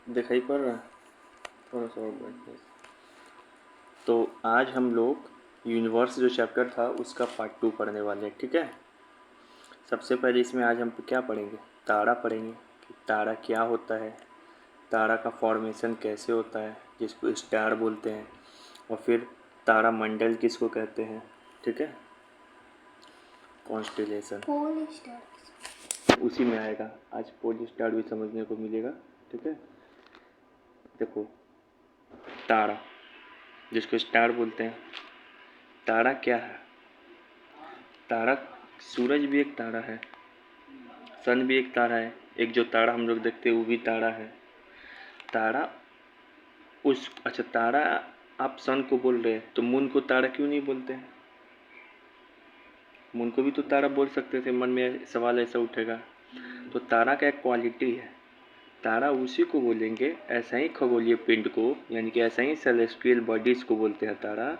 दिखाई पड़ रहा है? थोड़ा सा और ब्राइटनेस। तो आज हम लोग यूनिवर्स जो चैप्टर था उसका पार्ट 2 पढ़ने वाले हैं, ठीक है। सबसे पहले इसमें आज हम क्या पढ़ेंगे? तारा पढ़ेंगे कि तारा क्या होता है, तारा का फॉर्मेशन कैसे होता है जिसको स्टार बोलते हैं, और फिर तारा मंडल किसको कहते हैं, ठीक है। कॉन्स्टेलेशन पोल स्टार उसी में आएगा। आज पोल स्टार भी समझने को मिलेगा, ठीक है। देखो, तारा जिसको स्टार बोलते हैं, तारा क्या है? तारा, सूरज भी एक तारा है, सन भी एक तारा है, एक जो तारा हम लोग देखते हैं वो भी तारा है। तारा अच्छा, तारा, आप सन को बोल रहे हैं तो मून को तारा क्यों नहीं बोलते हैं? मून को भी तो तारा बोल सकते थे, मन में सवाल ऐसा उठेगा। तो तारा का एक क्वालिटी है, तारा उसी को बोलेंगे, ऐसा ही खगोलीय पिंड को, यानी कि ऐसा ही सेलेस्टियल बॉडीज को बोलते हैं तारा,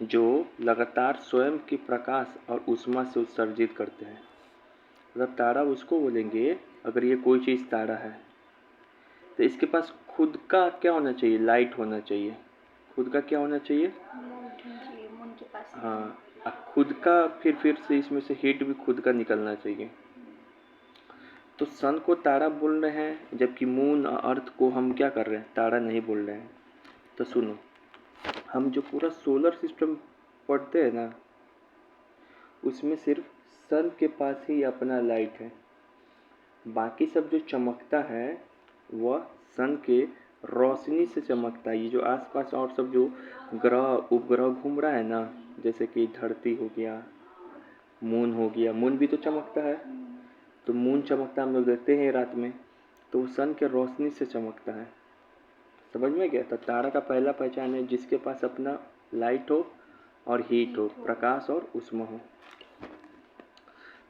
जो लगातार स्वयं की प्रकाश और ऊष्मा से उत्सर्जित करते हैं। मतलब तारा उसको बोलेंगे, अगर ये कोई चीज़ तारा है तो इसके पास खुद का क्या होना चाहिए? लाइट होना चाहिए। खुद का क्या होना चाहिए? मून के पास। हाँ, खुद का फिर से इसमें से हीट भी खुद का निकलना चाहिए। तो सन को तारा बोल रहे हैं, जबकि मून और अर्थ को हम क्या कर रहे हैं? तारा नहीं बोल रहे हैं। तो सुनो, हम जो पूरा सोलर सिस्टम पढ़ते हैं ना, उसमें सिर्फ सन के पास ही अपना लाइट है। बाकी सब जो चमकता है वह सन के रोशनी से चमकता है। ये जो आसपास और सब जो ग्रह उपग्रह घूम रहा है ना, जैसे कि धरती हो गया, मून हो गया, मून भी तो चमकता है। तो मून चमकता हम लोग देखते हैं रात में, तो वो सन के रोशनी से चमकता है। समझ में गया? तो तारा का पहला पहचान है जिसके पास अपना लाइट हो और हीट हो, प्रकाश और ऊष्मा हो।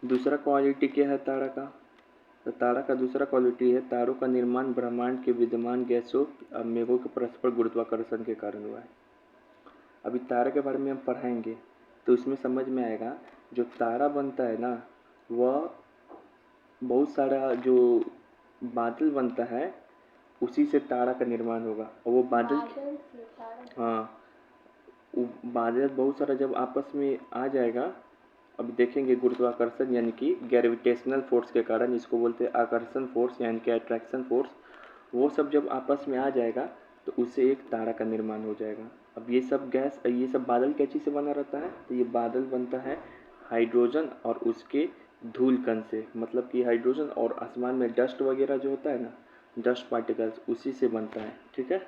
दूसरा क्वालिटी क्या है तारा का? तो तारा का दूसरा क्वालिटी है, तारों का निर्माण ब्रह्मांड के विद्यमान गैसों और मेघों के परस्पर गुरुत्वाकर्षण के कारण हुआ है। अभी तारे के बारे में हम पढ़ाएंगे तो उसमें समझ में आएगा। जो तारा बनता है ना, वह बहुत सारा जो बादल बनता है उसी से तारा का निर्माण होगा। और वो बादल हाँ, वो बादल बहुत सारा जब आपस में आ जाएगा, अब देखेंगे गुरुत्वाकर्षण यानी कि ग्रेविटेशनल फोर्स के कारण, इसको बोलते हैं आकर्षण फोर्स यानी कि अट्रैक्शन फोर्स, वो सब जब आपस में आ जाएगा तो उससे एक तारा का निर्माण हो जाएगा। अब ये सब गैस, ये सब बादल क्या चीज़ से बना रहता है? तो ये बादल बनता है हाइड्रोजन और उसके धूल कण से। मतलब कि हाइड्रोजन और आसमान में डस्ट वगैरह जो होता है ना, डस्ट पार्टिकल्स, उसी से बनता है, ठीक है।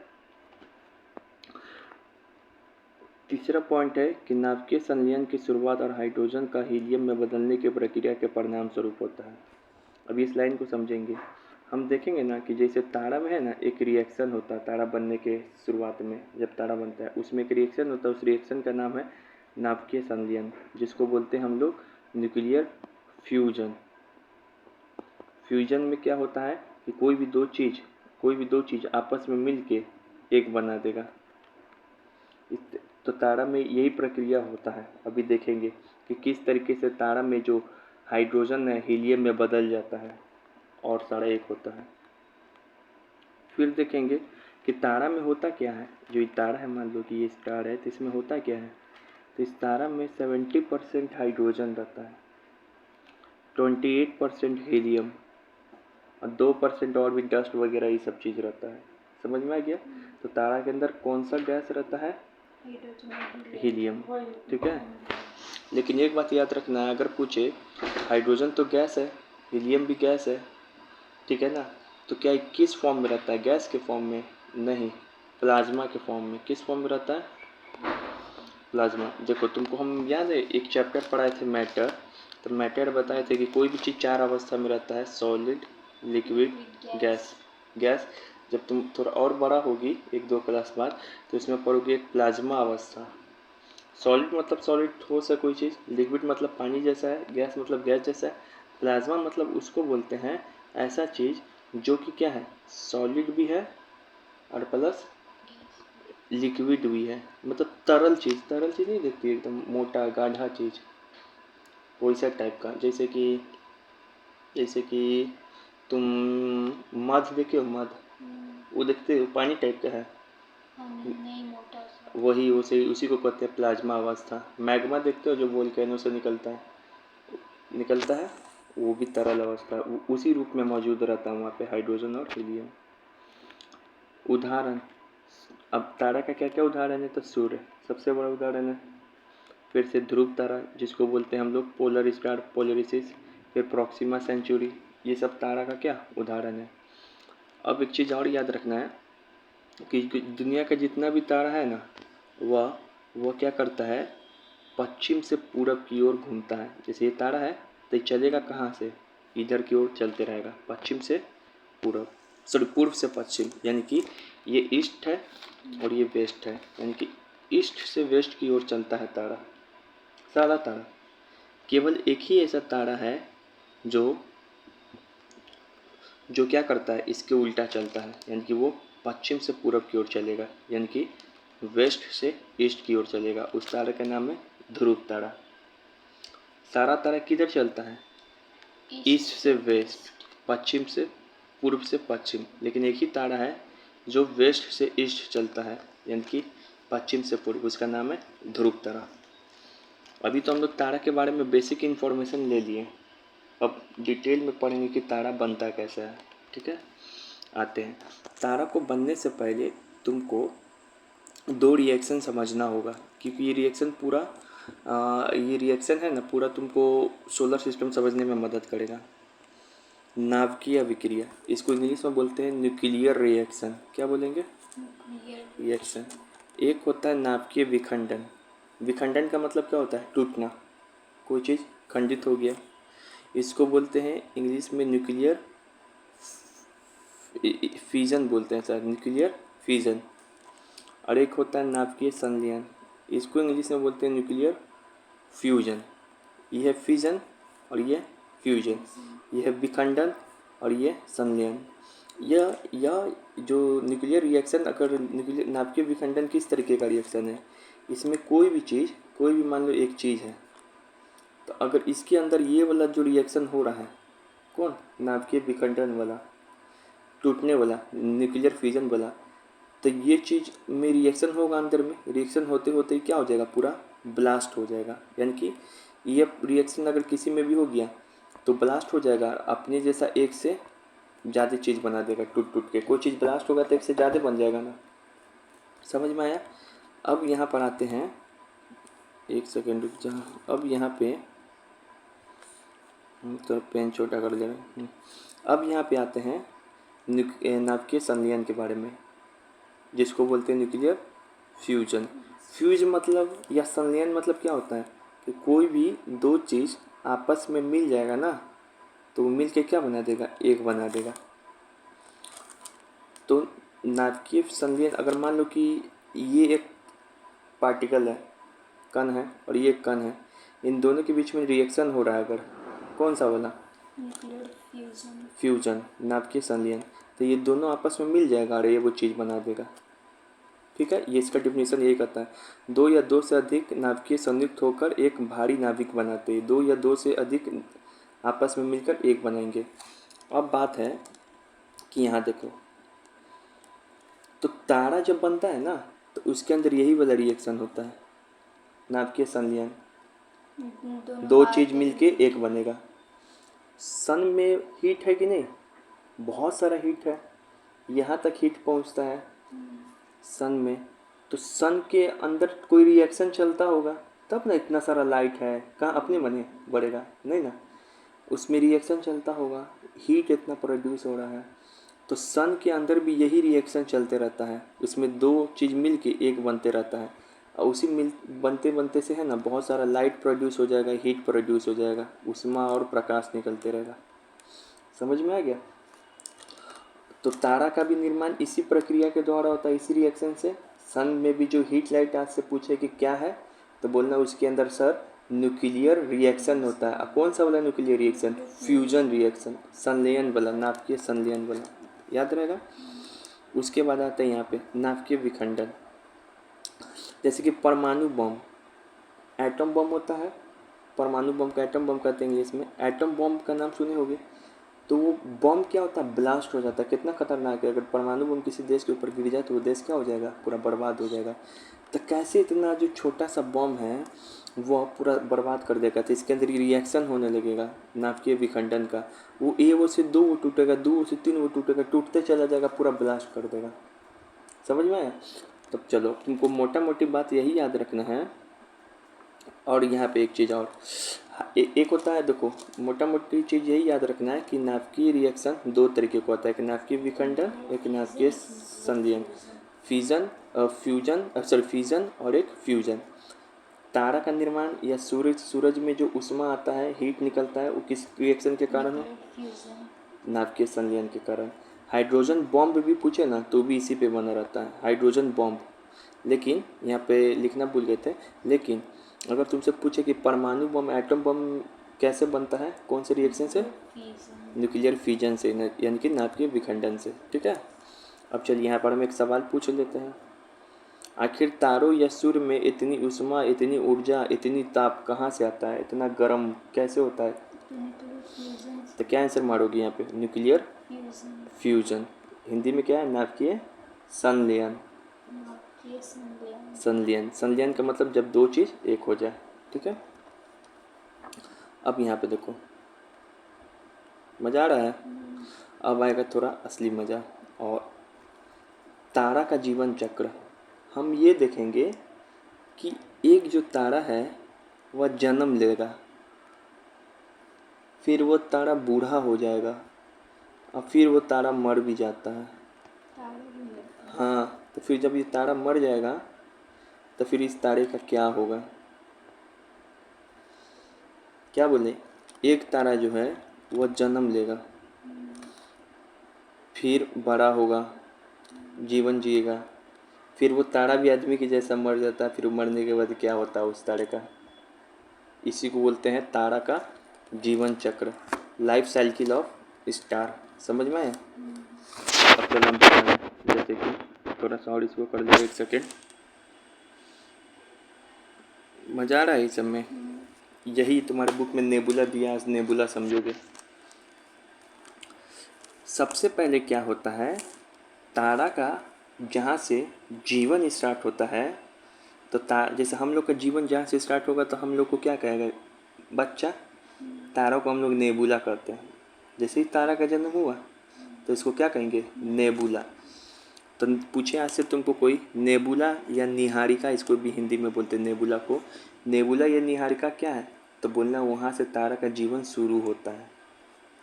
तीसरा पॉइंट है कि नाभिकीय संलयन की शुरुआत और हाइड्रोजन का हीलियम में बदलने की प्रक्रिया के परिणाम स्वरूप होता है। अब इस लाइन को समझेंगे, हम देखेंगे ना कि जैसे तारा में है ना एक रिएक्शन होता है, तारा बनने के शुरुआत में जब तारा बनता है उसमें एक रिएक्शन होता है, उस रिएक्शन का नाम है नाभिकीय संलयन, जिसको बोलते हैं हम लोग न्यूक्लियर फ्यूजन। फ्यूजन में क्या होता है कि कोई भी दो चीज़ आपस में मिल के एक बना देगा। तो तारा में यही प्रक्रिया होता है। अभी देखेंगे कि किस तरीके से तारा में जो हाइड्रोजन है हीलियम में बदल जाता है और सारा एक होता है। फिर देखेंगे कि तारा में होता क्या है। जो ये तारा है, मान लो कि ये स्टार है, तो इसमें होता क्या है? तो इस तारा में 70% हाइड्रोजन रहता है, 28% हीलियम और 2% और भी डस्ट वगैरह ये सब चीज़ रहता है। समझ में आ गया? तो तारा के अंदर कौन सा गैस रहता है? हीलियम, ठीक है। लेकिन एक बात याद रखना है, अगर पूछे हाइड्रोजन तो गैस है, हीलियम भी गैस है, ठीक है ना, तो क्या किस फॉर्म में रहता है? गैस के फॉर्म में नहीं, प्लाज्मा के फॉर्म में। किस फॉर्म में रहता है? प्लाज्मा। देखो, तुमको हम याद है एक चैप्टर पढ़ाए थे मैटर, तो मैटर बताए थे कि कोई भी चीज़ 4 अवस्था में रहता है, सॉलिड, लिक्विड, गैस। गैस जब तुम थोड़ा और बड़ा होगी 1-2 क्लास बाद तो इसमें पढ़ोगे एक प्लाज्मा अवस्था। सॉलिड मतलब सॉलिड ठोस है कोई चीज़, लिक्विड मतलब पानी जैसा है, गैस मतलब गैस जैसा है, प्लाज्मा मतलब उसको बोलते हैं ऐसा चीज़ जो कि क्या है, सॉलिड भी है और प्लस लिक्विड भी है। मतलब तरल चीज़ नहीं दिखती, एकदम मोटा गाढ़ा चीज़, वैसा टाइप का। जैसे कि तुम मध देखे हो, मध, वो देखते हो पानी टाइप का है, नहीं मोटा सा। वही उसी को कहते हैं प्लाज्मा अवस्था। मैग्मा देखते हो जो वोल्केनो से निकलता है, वो भी तरल अवस्था उसी रूप में मौजूद रहता है वहाँ पे, हाइड्रोजन और हीलियम। उदाहरण, अब तारा का क्या क्या उदाहरण है, तो सूर्य सबसे बड़ा उदाहरण है, फिर से ध्रुव तारा जिसको बोलते हैं हम लोग पोलर स्टार, पोलरिसिस, फिर प्रॉक्सिमा सेंचुरी, ये सब तारा का क्या उदाहरण है। अब एक चीज़ और याद रखना है कि दुनिया का जितना भी तारा है ना, वह क्या करता है, पश्चिम से पूरब की ओर घूमता है। जैसे ये तारा है तो ये चलेगा कहाँ से, इधर की ओर चलते रहेगा, पश्चिम से पूरब, सॉरी पूर्व से पश्चिम, यानी कि ये ईस्ट है और ये वेस्ट है, यानी कि ईस्ट से वेस्ट की ओर चलता है तारा, सारा तारा। केवल एक ही ऐसा तारा है जो क्या करता है, इसके उल्टा चलता है, यानी कि वो पश्चिम से पूरब की ओर चलेगा, यानी कि वेस्ट से ईस्ट की ओर चलेगा। उस तारे का नाम है ध्रुव तारा। सारा तारा किधर चलता है, ईस्ट से वेस्ट, पश्चिम से पूर्व से पश्चिम, लेकिन एक ही तारा है जो वेस्ट से ईस्ट चलता है, यानी कि पश्चिम से पूर्व, उसका नाम है ध्रुव तारा। अभी तो हम लोग तारा के बारे में बेसिक इन्फॉर्मेशन ले लिए, अब डिटेल में पढ़ेंगे कि तारा बनता कैसा है। ठीक है, आते हैं। तारा को बनने से पहले तुमको दो रिएक्शन समझना होगा, क्योंकि ये रिएक्शन है ना पूरा तुमको सोलर सिस्टम समझने में मदद करेगा। नाभिकीय अभिक्रिया, इसको इंग्लिश में बोलते हैं न्यूक्लियर रिएक्शन। क्या बोलेंगे, रिएक्शन। एक होता है नाभिकीय विखंडन। विखंडन का मतलब क्या होता है, टूटना, कोई चीज़ खंडित हो गया, इसको बोलते हैं इंग्लिश में न्यूक्लियर फ्यूजन बोलते हैं सर, न्यूक्लियर फ्यूजन। और एक होता है नाभिकीय संलयन, इसको इंग्लिश में बोलते हैं न्यूक्लियर फ्यूजन। यह है फ्यूजन और यह फ्यूजन, यह है विखंडन और यह संलयन। यह जो न्यूक्लियर रिएक्शन, अगर न्यूक्लियर नाभिकीय विखंडन किस तरीके का रिएक्शन है, इसमें कोई भी मान लो एक चीज़ है, तो अगर इसके अंदर ये वाला जो रिएक्शन हो रहा है, कौन, नाभिकीय विखंडन वाला, टूटने वाला, न्यूक्लियर फ्यूजन वाला, तो ये चीज़ में रिएक्शन होगा, अंदर में रिएक्शन होते होते क्या हो जाएगा, पूरा ब्लास्ट हो जाएगा। यानी कि ये रिएक्शन अगर किसी में भी हो गया तो ब्लास्ट हो जाएगा, अपने जैसा एक से ज़्यादा चीज़ बना देगा, टूट टूट के। कोई चीज़ ब्लास्ट होगा तो एक से ज़्यादा बन जाएगा ना, समझ में आया। अब यहाँ पर आते हैं, एक सेकेंड रुक जा, अब यहाँ पे तो पेन छोटा कर दे रहे हैं। अब यहाँ पे आते हैं नाभिकीय संलयन के बारे में, जिसको बोलते हैं न्यूक्लियर फ्यूजन। फ्यूज मतलब या संलयन मतलब क्या होता है कि कोई भी दो चीज़ आपस में मिल जाएगा ना, तो वो मिल के क्या बना देगा, एक बना देगा। तो नाभिकीय संलयन, अगर मान लो कि ये एक पार्टिकल है, कण है, और ये कण है, इन दोनों के बीच में रिएक्शन हो रहा है, अगर कौन सा वाला, न्यूक्लियर फ्यूजन, नाभिकीय संलयन, तो ये दोनों आपस में मिल जाएगा और ये वो चीज़ बना देगा। ठीक है, ये इसका डिफिनेशन यही कहता है, दो या दो से अधिक नाभिकीय संयुक्त होकर एक भारी नाभिक बनाते हैं, दो या दो से अधिक आपस में मिलकर एक बनाएंगे। अब बात है कि यहाँ देखो, तो तारा जब बनता है ना, तो उसके अंदर यही वाला रिएक्शन होता है, नाभिकीय संलयन, दो चीज़ मिलके एक बनेगा। सन में हीट है कि नहीं, बहुत सारा हीट है, यहाँ तक हीट पहुँचता है सन में, तो सन के अंदर कोई रिएक्शन चलता होगा तब ना इतना सारा लाइट है, कहाँ अपने बने बढ़ेगा नहीं ना, उसमें रिएक्शन चलता होगा, हीट इतना प्रोड्यूस हो रहा है। तो सन के अंदर भी यही रिएक्शन चलते रहता है, उसमें दो चीज़ मिल के एक बनते रहता है, और उसी बनते बनते से है ना बहुत सारा लाइट प्रोड्यूस हो जाएगा, हीट प्रोड्यूस हो जाएगा, उष्मा और प्रकाश निकलते रहेगा। समझ में आ गया। तो तारा का भी निर्माण इसी प्रक्रिया के द्वारा होता है, इसी रिएक्शन से। सन में भी जो हीट लाइट आज से पूछे कि क्या है, तो बोलना उसके अंदर सर न्यूक्लियर रिएक्शन होता है। कौन सा वाला न्यूक्लियर रिएक्शन, फ्यूजन रिएक्शन, संलयन वाला, नाभिकीय संलयन वाला, याद रहेगा। उसके बाद आता है यहाँ पे नाभिकीय विखंडन। जैसे कि परमाणु बम, एटम बम होता है, परमाणु बम का एटम बम कहते हैं इंग्लिश में। एटम बम का नाम सुने होंगे, तो वो बम क्या होता है, ब्लास्ट हो जाता है। कितना खतरनाक है, अगर परमाणु बम किसी देश के ऊपर गिर जाए तो वो देश क्या हो जाएगा, पूरा बर्बाद हो जाएगा। तो कैसे इतना जो छोटा सा बम है वो पूरा बर्बाद कर देगा। तो इसके अंदर रिएक्शन होने लगेगा नाभिकीय विखंडन का। वो ए वो से 2 वो टूटेगा, 2 वो से 3 वो टूटेगा, टूटते चला जाएगा, पूरा ब्लास्ट कर देगा। समझ में आया? तब चलो तुमको मोटा मोटी बात यही याद रखना है। और यहाँ पे एक चीज़ और एक होता है, देखो मोटा मोटी चीज़ यही याद रखना है कि नाभिकीय रिएक्शन 2 तरीके का होता है, एक नाभिकीय विखंडन, एक नाभिकीय संलयन। फ्यूजन और एक फ्यूजन। तारा का निर्माण या सूरज में जो ऊष्मा आता है, हीट निकलता है, वो किस रिएक्शन के कारण है, नाभिकीय संलयन के कारण। हाइड्रोजन बॉम्ब भी पूछे ना तो भी इसी पे बना रहता है, हाइड्रोजन बॉम्ब। लेकिन यहाँ पे लिखना भूल गए थे, लेकिन अगर तुमसे पूछे कि परमाणु बम, एटम बम कैसे बनता है, कौन से रिएक्शन से, न्यूक्लियर फ्यूजन से, यानी कि नाभिकीय विखंडन से। ठीक है, अब चलिए यहाँ पर हम एक सवाल पूछ लेते हैं। आखिर तारों या सूर्य में इतनी ऊष्मा, इतनी ऊर्जा, इतनी ताप कहाँ से आता है, इतना गर्म कैसे होता है? तो क्या आंसर मारोगे यहाँ पे, न्यूक्लियर फ्यूजन। हिंदी में क्या है, नाभिकीय संलयन। संलयन का मतलब जब 2 चीज़ एक हो जाए। ठीक है, अब यहाँ पे देखो मज़ा आ रहा है। अब आएगा थोड़ा असली मज़ा। और तारा का जीवन चक्र हम ये देखेंगे कि एक जो तारा है वह जन्म लेगा, फिर वो तारा बूढ़ा हो जाएगा और फिर वो तारा मर भी जाता है। हाँ, तो फिर जब ये तारा मर जाएगा तो फिर इस तारे का क्या होगा? क्या बोले, एक तारा जो है वह जन्म लेगा, फिर बड़ा होगा, जीवन जिएगा, फिर वो तारा भी आदमी के जैसा मर जाता है, फिर मरने के बाद क्या होता है उस तारे का, इसी को बोलते हैं तारा का जीवन चक्र, लाइफ साइकिल ऑफ स्टार। समझ में आया? अब चलो हम बताएं, जैसे कि थोड़ा सा और इसको कर दो, 1 सेकेंड। मज़ा आ रहा है इस सब में? यही तुम्हारे बुक में नेबुला दिया, आज नेबुला समझोगे। सबसे पहले क्या होता है, तारा का जहाँ से जीवन स्टार्ट होता है, तो जैसे हम लोग का जीवन जहाँ से स्टार्ट होगा तो हम लोग को क्या कहेगा, बच्चा। तारों को हम लोग नेबुला कहते हैं। जैसे ही तारा का जन्म हुआ तो इसको क्या कहेंगे, नेबुला। तो पूछे आज से तुमको कोई नेबुला या निहारिका, इसको भी हिंदी में बोलते हैं नेबुला को, नेबुला या निहारिका क्या है, तो बोलना वहाँ से तारा का जीवन शुरू होता है।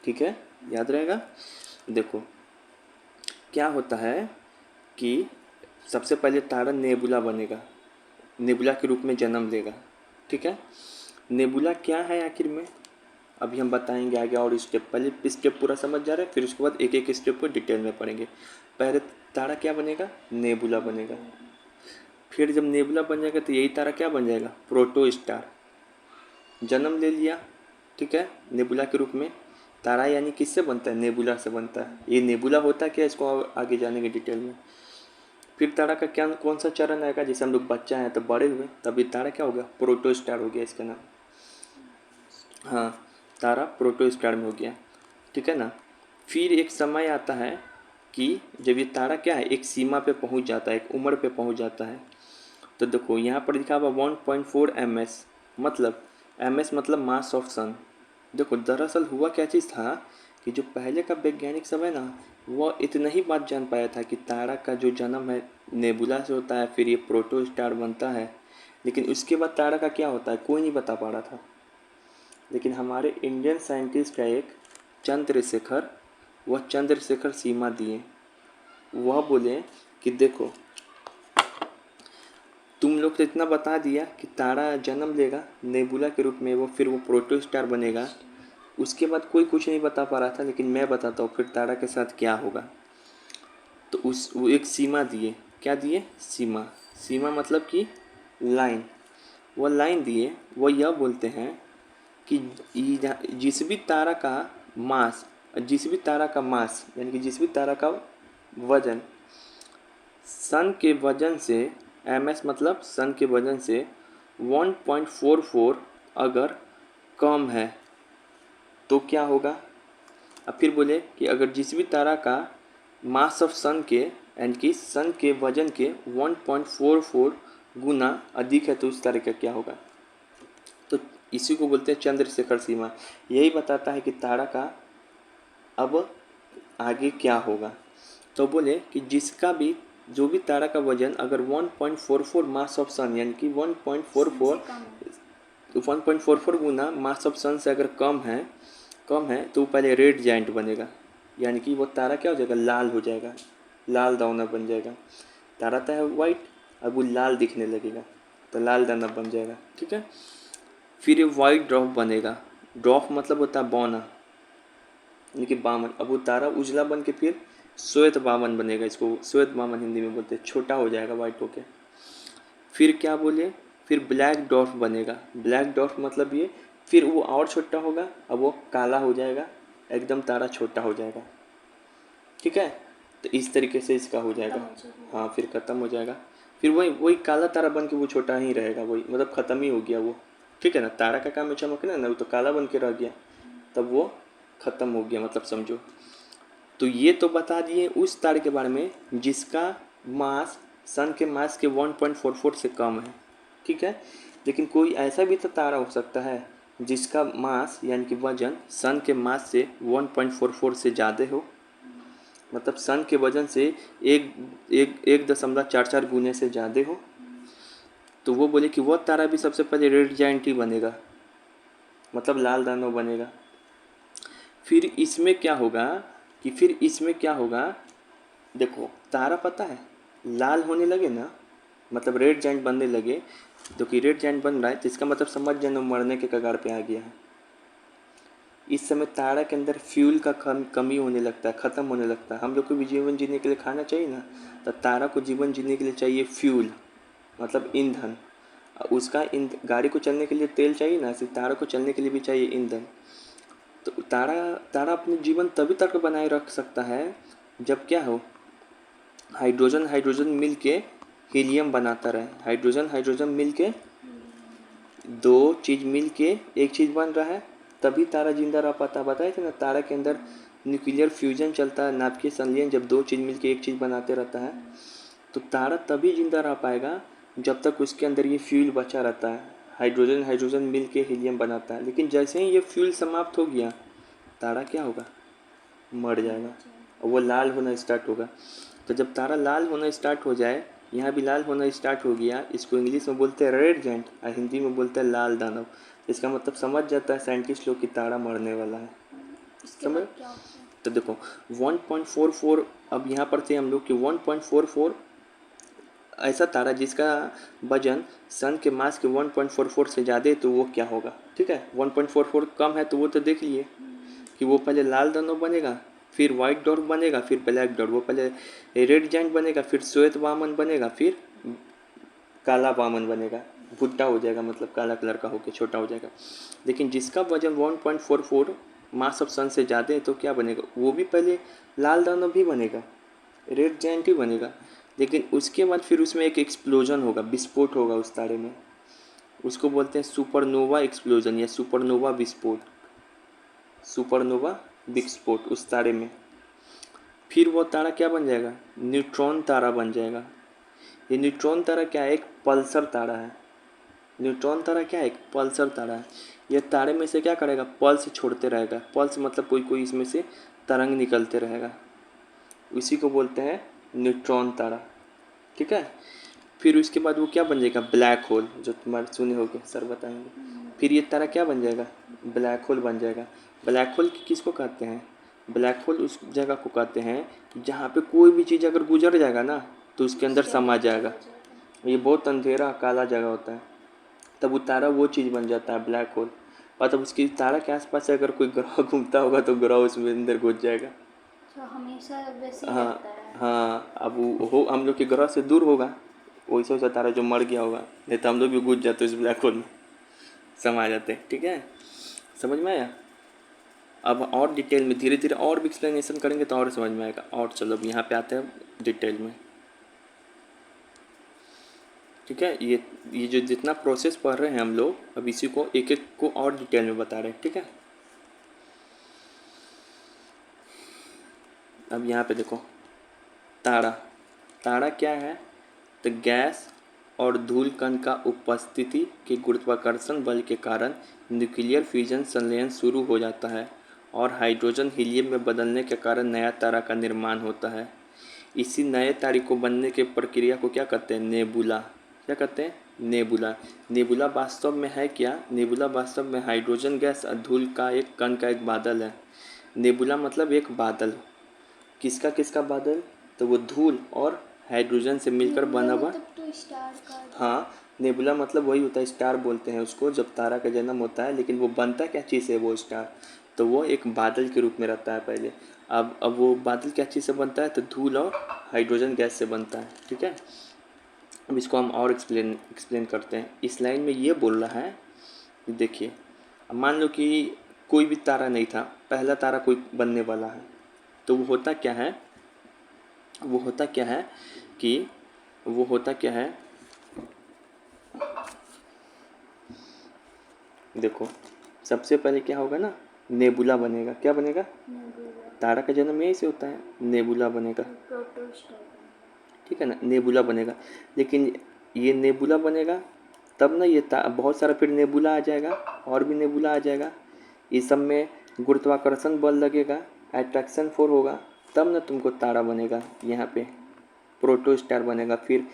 ठीक है, याद रहेगा। देखो क्या होता है कि सबसे पहले तारा नेबुला बनेगा, नेबुला के रूप में जन्म लेगा। ठीक है, नेबुला क्या है आखिर में, अभी हम बताएंगे आगे और स्टेप। पहले स्टेप पूरा समझ जा रहे हैं, फिर उसके बाद एक एक स्टेप को डिटेल में पढ़ेंगे। पहले तारा क्या बनेगा, नेबुला बनेगा। फिर जब नेबुला बन जाएगा तो यही तारा क्या बन जाएगा, प्रोटो स्टार, जन्म ले लिया। ठीक है, नेबुला के रूप में तारा यानी किससे बनता है, नेबुला से बनता है। ये नेबुला होता है क्या, इसको आगे जानेंगे डिटेल में। फिर तारा का क्या, कौन सा चरण आएगा, जैसे हम लोग बच्चा हैं तो बड़े हुए, तभी तारा क्या हो गया, प्रोटो स्टार हो गया इसका नाम। हाँ, तारा प्रोटो स्टार में हो गया। ठीक है ना। फिर एक समय आता है कि जब ये तारा क्या है, एक सीमा पे पहुंच जाता है, एक उम्र पे पहुंच जाता है। तो देखो यहाँ पर लिखा हुआ 1.4 ms, मतलब ms मतलब मास ऑफ सन। देखो दरअसल हुआ क्या चीज़ था कि जो पहले का वैज्ञानिक सब है ना, वह इतना ही बात जान पाया था कि तारा का जो जन्म है नेबुला से होता है, फिर ये प्रोटो स्टार बनता है, लेकिन उसके बाद तारा का क्या होता है कोई नहीं बता पा रहा था। लेकिन हमारे इंडियन साइंटिस्ट का एक चंद्रशेखर, वह चंद्रशेखर सीमा दिए। वह बोले कि देखो तुम लोग तो इतना बता दिया कि तारा जन्म लेगा नेबुला के रूप में, वो फिर वो प्रोटो स्टार बनेगा, उसके बाद कोई कुछ नहीं बता पा रहा था, लेकिन मैं बताता हूँ फिर तारा के साथ क्या होगा। तो वो एक सीमा दिए। क्या दिए, सीमा। सीमा मतलब कि लाइन। वह लाइन दिए, वह यह बोलते हैं कि जिस भी तारा का मास यानी कि जिस भी तारा का वजन सन के वजन से, ms मतलब सन के वजन से 1.44 अगर कम है तो क्या होगा, अब फिर बोले कि अगर जिस भी तारा का मास ऑफ सन के यानी कि सन के वजन के 1.44 गुना अधिक है तो उस तारे का क्या होगा। तो इसी को बोलते हैं चंद्रशेखर सीमा। यही बताता है कि तारा का अब आगे क्या होगा। तो बोले कि जिसका भी जो भी तारा का वजन अगर 1.44 मास ऑफ सन यानी कि 1.44 गुना मास ऑफ सन से अगर कम है तो वो पहले रेड जाइंट बनेगा, यानी कि वो तारा क्या हो जाएगा, लाल हो जाएगा, लाल दाना बन जाएगा। तारा तो है वाइट, अब वो लाल दिखने लगेगा तो लाल दाना बन जाएगा, ठीक है। फिर ये वाइट ड्रॉप बनेगा। ड्रॉप मतलब होता है बौना यानी कि बामन। अब वो तारा उजला बन के फिर श्वेत बामन बनेगा, इसको श्वेत बामन हिंदी में बोलते हैं, छोटा हो जाएगा वाइट होके। फिर क्या बोले, फिर ब्लैक डॉर्फ बनेगा। ब्लैक डॉर्फ मतलब ये फिर वो और छोटा होगा, अब वो काला हो जाएगा, एकदम तारा छोटा हो जाएगा, ठीक है। तो इस तरीके से इसका हो जाएगा, हाँ फिर ख़त्म हो जाएगा। फिर वही काला तारा बन के वो छोटा ही रहेगा, वही मतलब ख़त्म ही हो गया वो, ठीक है ना। तारा का काम है चमकना ना, वो तो काला बन के रह गया, तब वो ख़त्म हो गया, मतलब समझो। तो ये तो बता दिए उस तारे के बारे में जिसका मास सन के मास के 1.44 से कम है, ठीक है। लेकिन कोई ऐसा भी तो तारा हो सकता है जिसका मास यानी कि वजन सन के मास से 1.44 से ज़्यादा हो, मतलब सन के वजन से 1.44 गुने से ज़्यादा हो। तो वो बोले कि वह तारा भी सबसे पहले रेड जाइंट ही बनेगा, मतलब लाल दानव बनेगा। फिर इसमें क्या होगा, देखो तारा पता है लाल होने लगे ना, मतलब रेड जाइंट बनने लगे, तो कि रेड जाइंट बन रहा है तो इसका मतलब समझ जाना मरने के कगार पे आ गया है। इस समय तारा के अंदर फ्यूल का कमी होने लगता है, ख़त्म होने लगता है। हम लोग को भी जीवन जीने के लिए खाना चाहिए ना, तो तारा को जीवन जीने के लिए चाहिए फ्यूल, मतलब ईंधन। उसका गाड़ी को चलने के लिए तेल चाहिए ना, सिर्फ तारा को चलने के लिए भी चाहिए ईंधन। तो तारा अपने जीवन तभी तक बनाए रख सकता है जब क्या हो, हाइड्रोजन मिल के हीलियम बनाता रहे। हाइड्रोजन मिल के दो चीज़ मिल के एक चीज़ बन रहा है, तभी तारा जिंदा रह पाता। बताए थे ना, तारा के अंदर न्यूक्लियर फ्यूजन चलता है, नाभिकीय संलयन, जब दो चीज़ मिल के एक चीज़ बनाते रहता है तो तारा तभी जिंदा रह पाएगा जब तक उसके अंदर ये फ्यूल बचा रहता है। हाइड्रोजन मिल के हीलियम बनाता है, लेकिन जैसे ही ये फ्यूल समाप्त हो गया तारा क्या होगा, मर जाएगा और वो लाल होना स्टार्ट होगा। तो जब तारा लाल होना स्टार्ट हो जाए, यहाँ भी लाल होना स्टार्ट हो गया, इसको इंग्लिश में बोलते हैं रेड जाइंट और हिंदी में बोलते हैं लाल दानव। इसका मतलब समझ जाता है साइंटिस्ट लोग कि तारा मरने वाला है, समझ। तो देखो 1.44, अब यहाँ पर थे हम लोग कि 1.44 ऐसा तारा जिसका वजन सन के मास के 1.44 से ज़्यादा है तो वो क्या होगा, ठीक है। 1.44 कम है तो वो तो देख लिए कि वो पहले लाल दानव बनेगा, फिर वाइट डॉर्फ बनेगा, फिर ब्लैक डॉर्फ, वो पहले रेड जाइंट बनेगा, फिर श्वेत वामन बनेगा, फिर काला वामन बनेगा, भुट्टा हो जाएगा, मतलब काला कलर का होकर छोटा हो जाएगा। लेकिन जिसका वजन 1.44 मास ऑफ सन से ज़्यादा है तो क्या बनेगा, वो भी पहले लाल दानव भी बनेगा, रेड जाइंट ही बनेगा। लेकिन उसके बाद फिर उसमें एक एक्सप्लोजन होगा, विस्फोट होगा उस तारे में, उसको बोलते हैं सुपरनोवा एक्सप्लोजन या सुपरनोवा विस्फोट, सुपरनोवा विस्फोट उस तारे में। फिर वो तारा क्या बन जाएगा, न्यूट्रॉन तारा बन जाएगा। ये न्यूट्रॉन तारा क्या है, एक पल्सर तारा है। न्यूट्रॉन तारा क्या है, एक पल्सर तारा है। ये तारे में से क्या करेगा, पल्स छोड़ते रहेगा। पल्स मतलब कोई इसमें से तरंग निकलते रहेगा, उसी को बोलते हैं न्यूट्रॉन तारा, ठीक है। फिर उसके बाद वो क्या बन जाएगा, ब्लैक होल, जो तुम्हारे सुने होगे सर बताएंगे। फिर ये तारा क्या बन जाएगा, ब्लैक होल बन जाएगा। ब्लैक होल किसको कहते हैं, ब्लैक होल उस जगह को कहते हैं जहाँ पे कोई भी चीज़ अगर गुजर जाएगा ना तो उसके अंदर समा जाएगा। ये बहुत अंधेरा काला जगह होता है, तब वो तारा वो चीज़ बन जाता है ब्लैक होल। और तब उसकी तारा के आसपास अगर कोई ग्रह घूमता होगा तो ग्रह उसमें अंदर घुस जाएगा। तो हमेशा वैसे ही हाँ रहता है। हाँ, अब वो हो हम लोग के ग्रह से दूर होगा, वैसे वैसा तारा जो मर गया होगा, नहीं तो हम लोग भी घुस जाते इस ब्लैक होल में, समा जाते, ठीक है। समझ में आया। अब और डिटेल में धीरे धीरे और भी एक्सप्लेनेशन करेंगे तो और समझ में आएगा। और चलो अब यहाँ पे आते हैं डिटेल में, ठीक है। ये जो जितना प्रोसेस पढ़ रहे हैं हम लोग, अब इसी को एक एक को और डिटेल में बता रहे हैं, ठीक है। अब यहाँ पे देखो, तारा, तारा क्या है? तो गैस और धूल कण का उपस्थिति के गुरुत्वाकर्षण बल के कारण न्यूक्लियर फ्यूजन संलयन शुरू हो जाता है और हाइड्रोजन हीलियम में बदलने के कारण नया तारा का निर्माण होता है। इसी नए तारे को बनने की प्रक्रिया को क्या कहते हैं? नेबुला। क्या कहते हैं? नेबुला। नेबुला वास्तव में है क्या? नेबुला वास्तव में हाइड्रोजन गैस और धूल का एक कण का एक बादल है। नेबुला मतलब एक बादल। किसका किसका बादल? तो वो धूल और हाइड्रोजन से मिलकर बना हुआ। मतलब तो स्टार का। हाँ, नेबुला मतलब वही होता है, स्टार बोलते हैं उसको जब तारा का जन्म होता है। लेकिन वो बनता क्या चीज़ है वो स्टार? तो वो एक बादल के रूप में रहता है पहले। अब वो बादल क्या चीज़ से बनता है? तो धूल और हाइड्रोजन गैस से बनता है। ठीक है, अब इसको हम और एक्सप्लेन करते हैं। इस लाइन में ये बोल रहा है, देखिए, अब मान लो कि कोई भी तारा नहीं था, पहला तारा कोई बनने वाला है, तो वो होता क्या है? वो होता क्या है कि वो होता क्या है, देखो, सबसे पहले क्या होगा ना, नेबुला बनेगा। क्या बनेगा? तारा का जन्म यहीं से होता है, नेबुला बनेगा। ठीक है ना, नेबुला बनेगा। लेकिन ये नेबुला बनेगा तब ना, ये बहुत सारा फिर नेबुला आ जाएगा और भी नेबुला आ जाएगा। इस सब में गुरुत्वाकर्षण बल लगेगा, अट्रैक्शन फोर्स होगा, तब ना तुमको तारा बनेगा। यहाँ पे प्रोटोस्टार बनेगा, फिर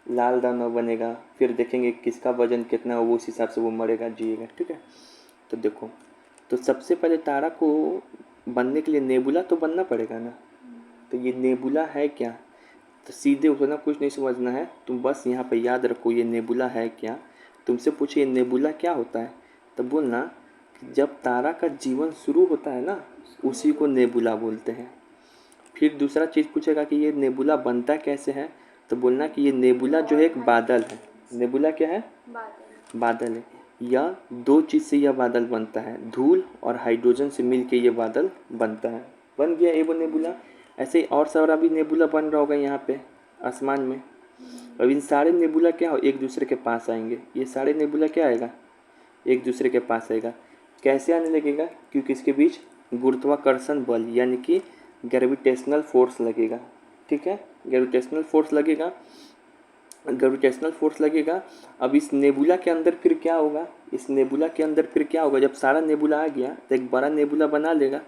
लाल दानव बनेगा, फिर देखेंगे किसका वजन कितना हो, उस हिसाब से वो मरेगा जिएगा। ठीक है, तो देखो, तो सबसे पहले तारा को बनने के लिए नेबुला तो बनना पड़ेगा ना। तो ये नेबुला है क्या? तो सीधे उतना कुछ नहीं समझना है, तुम बस यहाँ पे याद रखो ये नेबुला है क्या। तुमसे पूछे ये नेबुला क्या होता है, तो बोलना कि जब तारा का जीवन शुरू होता है ना, उसी को नेबुला बोलते हैं। फिर दूसरा चीज़ पूछेगा कि ये नेबुला बनता कैसे है, तो बोलना कि ये नेबुला जो है एक बादल है। नेबुला क्या है? बादल है। यह दो चीज़ से यह बादल बनता है, धूल और हाइड्रोजन से मिलके ये बादल बनता है। बन गया ये नेबुला। ऐसे ही और सारा भी नेबुला बन रहा होगा यहाँ पे आसमान में। अब इन सारे नेबुला क्या हो, एक दूसरे के पास आएंगे। ये सारे नेबुला क्या आएगा? एक दूसरे के पास आएगा। कैसे आने लगेगा? क्योंकि इसके बीच गुरुत्वाकर्षण बल यानी कि ग्रेविटेशनल फोर्स लगेगा। ठीक है, ग्रेविटेशनल फोर्स लगेगा, ग्रेविटेशनल फोर्स लगेगा। अब इस नेबुला के अंदर फिर क्या होगा? इस नेबुला के अंदर फिर क्या होगा? जब सारा नेबुला आ गया तो एक बड़ा नेबुला बना लेगा।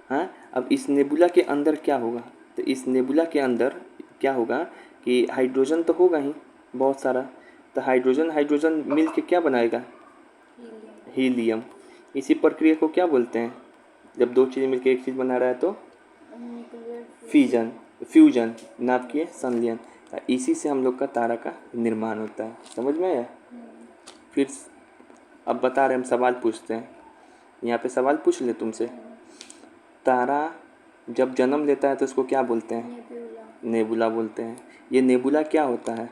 हाँ, अब इस नेबुला के अंदर क्या होगा? तो इस नेबुला के अंदर क्या होगा कि हाइड्रोजन तो होगा ही बहुत सारा। तो हाइड्रोजन हाइड्रोजन मिल के क्या बनाएगा? हीलियम। इसी प्रक्रिया को क्या बोलते हैं? जब दो चीज़ें मिलकर एक चीज़ बना रहा है तो फ्यूजन। फ्यूजन नाम किए संलयन। इसी से हम लोग का तारा का निर्माण होता है। समझ में आया? फिर अब बता रहे, हम सवाल पूछते हैं। यहाँ पे सवाल पूछ ले तुमसे। तारा जब जन्म लेता है तो उसको क्या बोलते हैं? नेबुला बोलते हैं। ये नेबुला क्या होता है?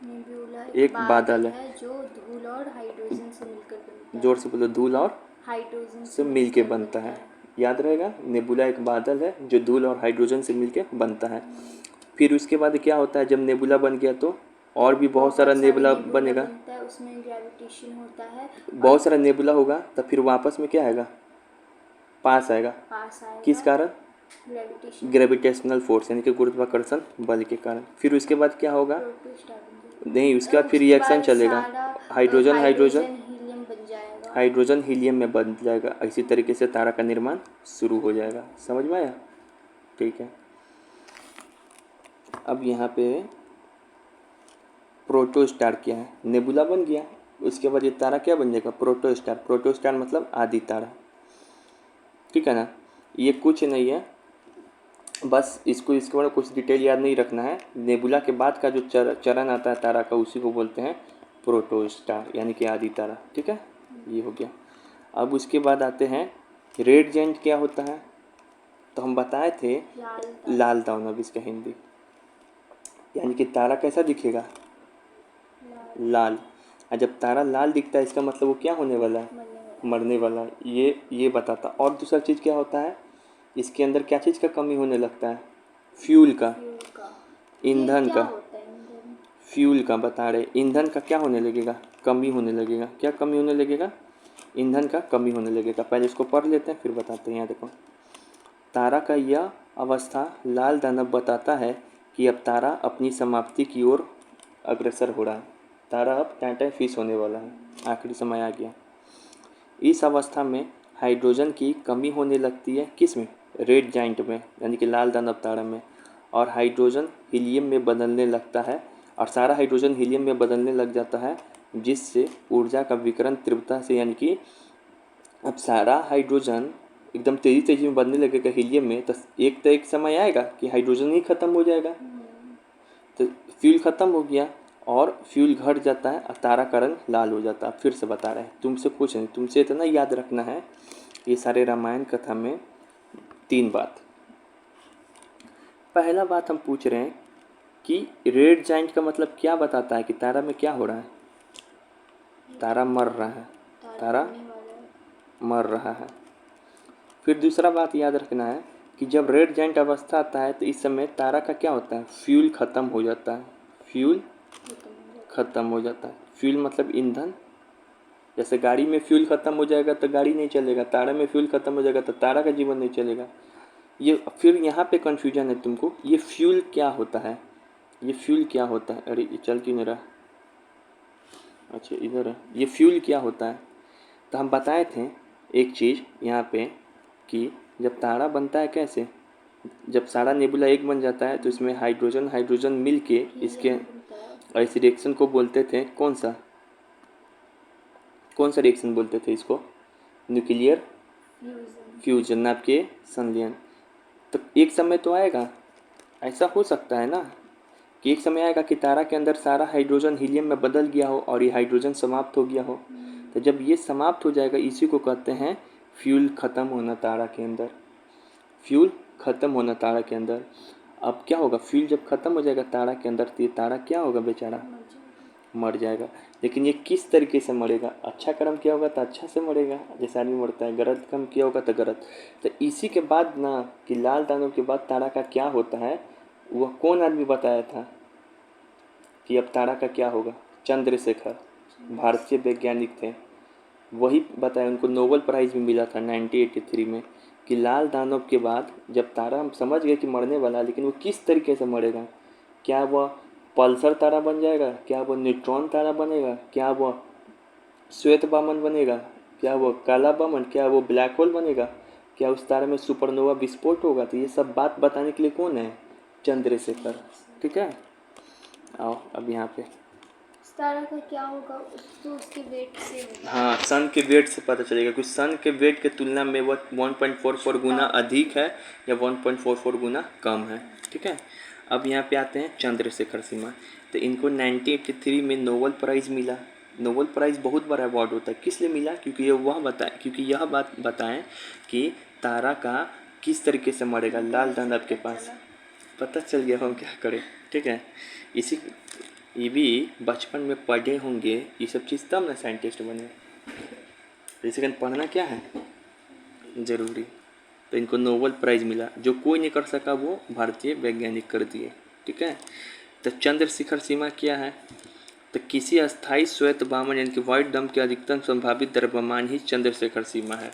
नेबुला एक बादल है जो धूल और हाइड्रोजन से मिलकर बनता है। जोर से बोलो, धूल और हाइड्रोजन से मिलके बनता है। याद रहेगा, नेबुला एक बादल है जो धूल और हाइड्रोजन से मिलके बनता है। फिर उसके बाद क्या होता है, जब नेबुला बन गया तो और भी बहुत सारा नेबुला बनेगा। उसमें ग्रेविटेशन होता है, बहुत सारा नेबुला होगा, तब फिर वापस में क्या आएगा? पास आएगा। किस कारण? ग्रेविटेशनल फोर्स यानी कि गुरुत्वाकर्षण बल के कारण। फिर उसके बाद क्या होगा? नहीं, उसके बाद फिर रिएक्शन चलेगा, हाइड्रोजन हाइड्रोजन हीलियम में बन जाएगा। इसी तरीके से तारा का निर्माण शुरू हो जाएगा। समझ में आया? ठीक है, अब यहाँ पे प्रोटोस्टार क्या है? नेबुला बन गया, उसके बाद ये तारा क्या बन जाएगा? प्रोटोस्टार। प्रोटोस्टार मतलब आदि तारा। ठीक है ना, ये कुछ नहीं है, बस इसको इसके बारे में कुछ डिटेल याद नहीं रखना है। नेबुला के बाद का जो चरण आता है तारा का, उसी को बोलते हैं प्रोटोस्टार यानी कि आदि तारा। ठीक है, ये हो गया। अब उसके बाद आते हैं रेड जायंट। क्या होता है? तो हम बताए थे लाल दानव, इसका हिंदी यानी कि तारा कैसा दिखेगा? लाल। और जब तारा लाल दिखता है इसका मतलब वो क्या होने वाला है? मरने वाला है। ये बताता। और दूसरा चीज़ क्या होता है, इसके अंदर क्या चीज़ का कमी होने लगता है? फ्यूल का, ईंधन का। फ्यूल का बता रहे, ईंधन का क्या होने लगेगा? कमी होने लगेगा। क्या कमी होने लगेगा? ईंधन का कमी होने लगेगा। पहले इसको पढ़ लेते हैं फिर बताते हैं। यहाँ देखो, तारा का यह अवस्था लाल दानव बताता है कि अब तारा अपनी समाप्ति की ओर अग्रसर हो रहा है। तारा अब टाटा फिश होने वाला है, आखिरी समय आ गया। इस अवस्था में हाइड्रोजन की कमी होने लगती है, किस में? रेड जाइंट में, यानी कि लाल दानव तारा में, और हाइड्रोजन हीलियम में बदलने लगता है, और सारा हाइड्रोजन हीलियम में बदलने लग जाता है, जिससे ऊर्जा का विकिरण तीव्रता से, यानी कि अब सारा हाइड्रोजन एकदम तेज़ी तेज़ी में बनने लगेगा हीलियम में, तो एक समय आएगा कि हाइड्रोजन ही ख़त्म हो जाएगा, तो फ्यूल ख़त्म हो गया और फ्यूल घट जाता है और तारा का रंग लाल हो जाता है। फिर से बता रहे हैं, तुमसे कुछ नहीं, तुमसे इतना याद रखना है ये सारे रामायण कथा में 3 बात। पहला बात हम पूछ रहे हैं कि रेड जाइंट का मतलब क्या बताता है कि तारा में क्या हो रहा है? तारा मर रहा है, तारा मर रहा है। फिर दूसरा बात याद रखना है कि जब रेड जाइंट अवस्था आता है तो इस समय तारा का क्या होता है? फ्यूल ख़त्म हो जाता है, फ्यूल ख़त्म हो जाता है। फ्यूल मतलब ईंधन, जैसे गाड़ी में फ्यूल ख़त्म हो जाएगा तो गाड़ी नहीं चलेगा, तारा में फ्यूल ख़त्म हो जाएगा तो तारा का जीवन नहीं चलेगा। ये फिर यहाँ पे कन्फ्यूजन है तुमको, ये फ्यूल क्या होता है? ये फ्यूल क्या होता है? अरे ये चल क्यों नहीं रहा? अच्छा इधर है। ये फ्यूल क्या होता है? तो हम बताए थे एक चीज़ यहाँ पे कि जब तारा बनता है कैसे, जब सारा नेबुला एक बन जाता है तो इसमें हाइड्रोजन हाइड्रोजन मिल के इसके इस रिएक्शन को बोलते थे कौन सा रिएक्शन बोलते थे इसको? न्यूक्लियर फ्यूजन, आपके संलयन। तो एक समय तो आएगा, ऐसा हो सकता है ना कि एक समय आएगा कि तारा के अंदर सारा हाइड्रोजन हीलियम में बदल गया हो और ये हाइड्रोजन समाप्त हो गया हो। तो जब ये समाप्त हो जाएगा, इसी को कहते हैं फ्यूल ख़त्म होना तारा के अंदर, फ्यूल ख़त्म होना तारा के अंदर। अब क्या होगा? फ्यूल जब ख़त्म हो जाएगा तारा के अंदर तो ये तारा क्या होगा? बेचारा मर जाएगा। लेकिन ये किस तरीके से मरेगा? अच्छा कर्म किया होगा तो अच्छा से मरेगा, जैसे आदमी मरता है, गलत कर्म किया होगा तो गलत। तो इसी के बाद ना कि लाल दानव के बाद तारा का क्या होता है, वह कौन आदमी बताया था कि अब तारा का क्या होगा? चंद्रशेखर, भारतीय वैज्ञानिक थे, वही बताया। उनको नोबेल प्राइज़ भी मिला था 1983 में कि लाल दानव के बाद जब तारा हम समझ गए कि मरने वाला, लेकिन वो किस तरीके से मरेगा? क्या वह पल्सर तारा बन जाएगा? क्या वह न्यूट्रॉन तारा बनेगा? क्या वह श्वेत वामन बनेगा? क्या वह काला वामन? क्या वो ब्लैक होल बनेगा? क्या उस तारे में सुपरनोवा विस्फोट होगा? तो ये सब बात बताने के लिए कौन है? चंद्रशेखर। ठीक है, आओ अब यहाँ पे तारा का क्या होगा तो उसके वेट से होगा। हाँ, सन के वेट से पता चलेगा, क्योंकि सन के वेट के तुलना में वो 1.44 गुना अधिक है या 1.44 गुना कम है। ठीक है, अब यहाँ पे आते हैं चंद्रशेखर सिन्हा। तो इनको 1983 में नोबेल प्राइज़ मिला। नोबेल प्राइज़ बहुत बड़ा अवार्ड होता है, किस लिए मिला? क्योंकि यह बात बताएं कि तारा का किस तरीके से मरेगा लाल दानव के पास। पता चल गया हम क्या करें। ठीक है, इसी ये भी बचपन में पढ़े होंगे ये सब चीज़, तब ना साइंटिस्ट बने। बेसिकली पढ़ना क्या है ज़रूरी। तो इनको नोबेल प्राइज़ मिला, जो कोई नहीं कर सका वो भारतीय वैज्ञानिक कर दिए। ठीक है, तो चंद्रशेखर सीमा क्या है? तो किसी अस्थायी श्वेत वामन यानी कि व्हाइट डम के अधिकतम संभावित द्रव्यमान ही चंद्रशेखर सीमा है।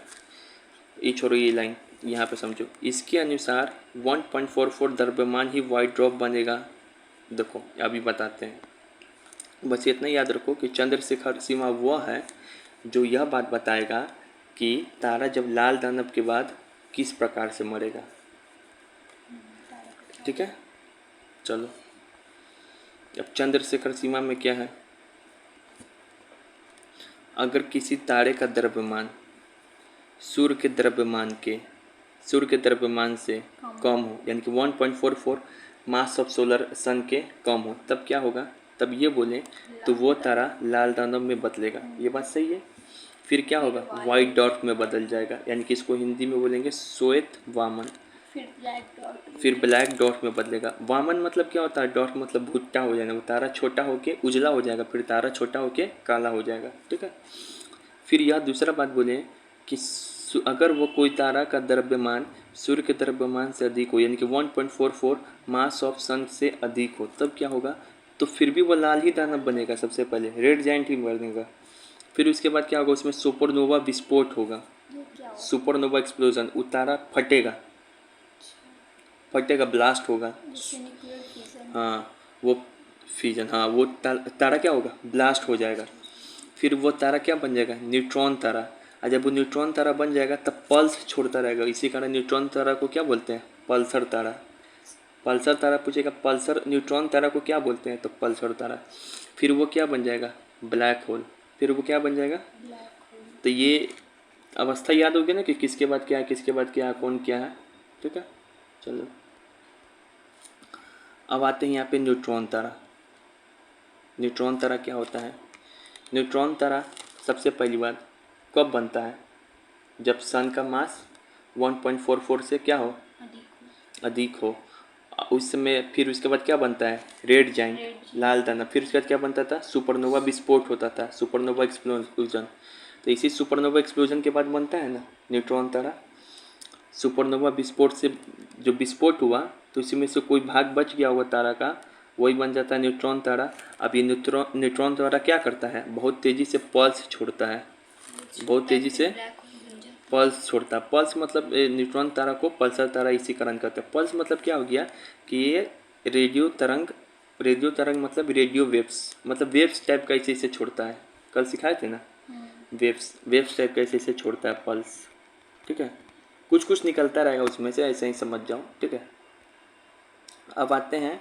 ये छोड़ो, ये लाइन यहाँ पे समझो। इसके अनुसार 1.44 द्रव्यमान ही व्हाइट ड्रॉप बनेगा। देखो अभी बताते हैं, बस इतना याद रखो कि चंद्रशेखर सीमा वह है जो यह बात बताएगा कि तारा जब लाल दानव के बाद किस प्रकार से मरेगा। ठीक है, चलो अब चंद्रशेखर सीमा में क्या है? अगर किसी तारे का द्रव्यमान सूर्य के द्रव्यमान से कम हो, यानी कि 1.44 मास ऑफ सोलर सन के कम हो, तब क्या होगा? तब ये बोलें तो वो तारा लाल दानव में बदलेगा। ये बात सही है। फिर क्या होगा? वाइट डॉट में बदल जाएगा, यानी कि इसको हिंदी में बोलेंगे श्वेत वामन। फिर ब्लैक डॉट में बदलेगा। वामन मतलब क्या होता है? डॉट मतलब भुट्टा हो जाएगा, वो तारा छोटा होके उजला हो जाएगा, फिर तारा छोटा होके काला हो जाएगा। ठीक है, फिर यह दूसरा बात बोले कि अगर वो कोई तारा का द्रव्यमान सूर्य के द्रव्यमान से अधिक हो, यानी कि 1.44 मास ऑफ सन से अधिक हो, तब क्या होगा? तो फिर भी वो लाल ही दानव बनेगा, सबसे पहले रेड जाइंट ही बनेगा। फिर उसके बाद क्या होगा? उसमें सुपरनोवा विस्फोट होगा, सुपरनोवा एक्सप्लोजन, वो तारा फटेगा। फटेगा, ब्लास्ट होगा। जिससे न्यूक्लियर फिशन। हाँ वो फ्यूजन, हाँ वो तारा क्या होगा, ब्लास्ट हो जाएगा। फिर वो तारा क्या बन जाएगा, न्यूट्रॉन तारा। और जब वो न्यूट्रॉन तारा बन जाएगा तब पल्स छोड़ता रहेगा, इसी कारण न्यूट्रॉन तारा को क्या बोलते हैं, पल्सर तारा। पल्सर तारा पूछेगा, पल्सर न्यूट्रॉन तारा को क्या बोलते हैं, तो पल्सर तारा। फिर वो क्या बन जाएगा, ब्लैक होल। फिर वो क्या बन जाएगा, तो ये अवस्था याद होगी ना कि किसके बाद क्या है, किसके बाद क्या है, कौन क्या है। ठीक है, चलो अब आते हैं यहाँ पे न्यूट्रॉन तारा। न्यूट्रॉन तारा क्या होता है, न्यूट्रॉन तारा सबसे पहली बात कब बनता है, जब सन का मास 1.44 से क्या हो, अधिक हो। उस समय फिर उसके बाद क्या बनता है, रेड जाइंट, लाल दाना। फिर उसके बाद क्या बनता था, सुपरनोवा विस्फोट होता था, सुपरनोवा एक्सप्लोजन। तो इसी सुपरनोवा एक्सप्लोजन के बाद बनता है ना न्यूट्रॉन तारा। सुपरनोवा विस्फोट से जो विस्फोट हुआ तो इसी में से कोई भाग बच गया होगा तारा का, वही बन जाता है न्यूट्रॉन तारा। अब ये न्यूट्रॉन तारा क्या करता है, बहुत तेज़ी से पल्स छोड़ता है, बहुत तेज़ी से पल्स छोड़ता है। पल्स मतलब न्यूट्रॉन तारा को पल्सर तारा इसी कारण कहते हैं। पल्स मतलब क्या हो गया कि ये रेडियो तरंग मतलब रेडियो वेव्स, मतलब वेव्स टाइप का इसे छोड़ता है। कल सिखाए थे ना, वेव्स टाइप का इसे छोड़ता है पल्स। ठीक है, कुछ कुछ निकलता रहेगा उसमें से, ऐसे ही समझ जाओ। ठीक है, अब आते हैं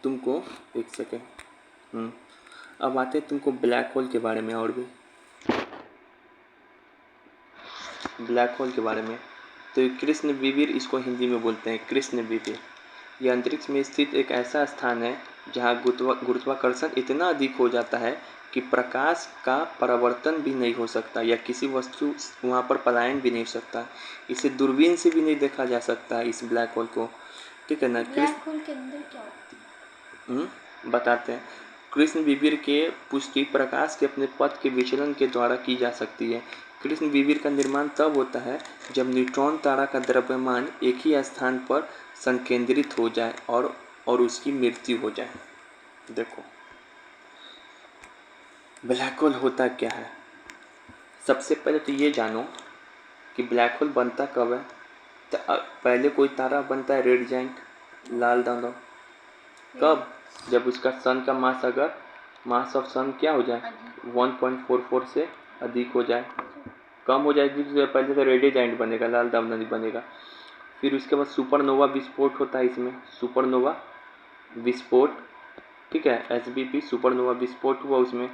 तुमको, एक सेकेंड, अब आते हैं तुमको ब्लैक होल के बारे में। और भी ब्लैक होल के बारे में, तो ये कृष्ण विवीर इसको हिंदी में बोलते हैं, कृष्ण विवीर। यह अंतरिक्ष में स्थित एक ऐसा स्थान है जहाँ गुरुत्वाकर्षण इतना अधिक हो जाता है कि प्रकाश का परावर्तन भी नहीं हो सकता या किसी वस्तु वहाँ पर पलायन भी नहीं हो सकता। इसे दूरबीन से भी नहीं देखा जा सकता इस ब्लैक होल को। ठीक है ना, ब्लैक होल के अंदर क्या होता है, बताते हैं। कृष्ण विवीर के पुष्टि प्रकाश के अपने पथ के विचलन के द्वारा की जा सकती है। कृष्ण विवीर का निर्माण तब होता है जब न्यूट्रॉन तारा का द्रव्यमान एक ही स्थान पर संकेंद्रित हो जाए और उसकी मृत्यु हो जाए। देखो ब्लैक होल होता क्या है, सबसे पहले तो ये जानो कि ब्लैक होल बनता कब है। तो पहले कोई तारा बनता है रेड जाइंट, लाल दानव। कब, जब उसका सन का मास, अगर मास ऑफ सन क्या हो जाए, 1.44 से अधिक हो जाए। कम हो जाएगी तो पहले तो रेड जाइंट बनेगा, लाल दानव नहीं बनेगा। फिर उसके बाद सुपरनोवा विस्फोट होता है, इसमें सुपरनोवा विस्फोट। ठीक है, SBP सुपरनोवा विस्फोट हुआ उसमें।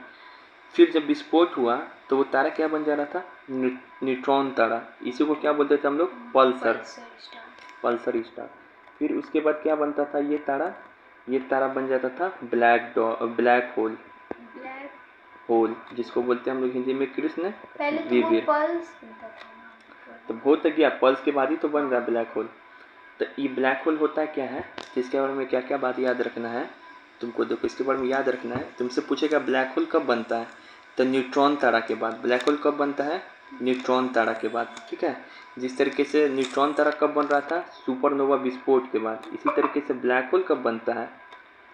फिर जब विस्फोट हुआ तो वो तारा क्या बन जा रहा था, न्यूट्रॉन तारा। इसी को क्या बोलते थे हम लोग, पल्सर स्टार। फिर उसके बाद क्या बनता था ये तारा बन जाता था ब्लैक होल, जिसको बोलते हैं हम लोग हिंदी में कृष्ण विवीर। तो बहुत गया, पल्स के बाद ही तो बन रहा ब्लैक होल। तो ये ब्लैक होल होता क्या है, इसके बारे में क्या क्या बात याद रखना है तुमको। देखो इसके बारे में याद रखना है, तुमसे पूछेगा ब्लैक होल कब बनता है, तो न्यूट्रॉन तारा के बाद। ब्लैक होल कब बनता है, न्यूट्रॉन तारा के बाद। ठीक है, जिस तरीके से न्यूट्रॉन तारा कब बन रहा था, सुपरनोवा विस्फोट के बाद, इसी तरीके से ब्लैक होल कब बनता है,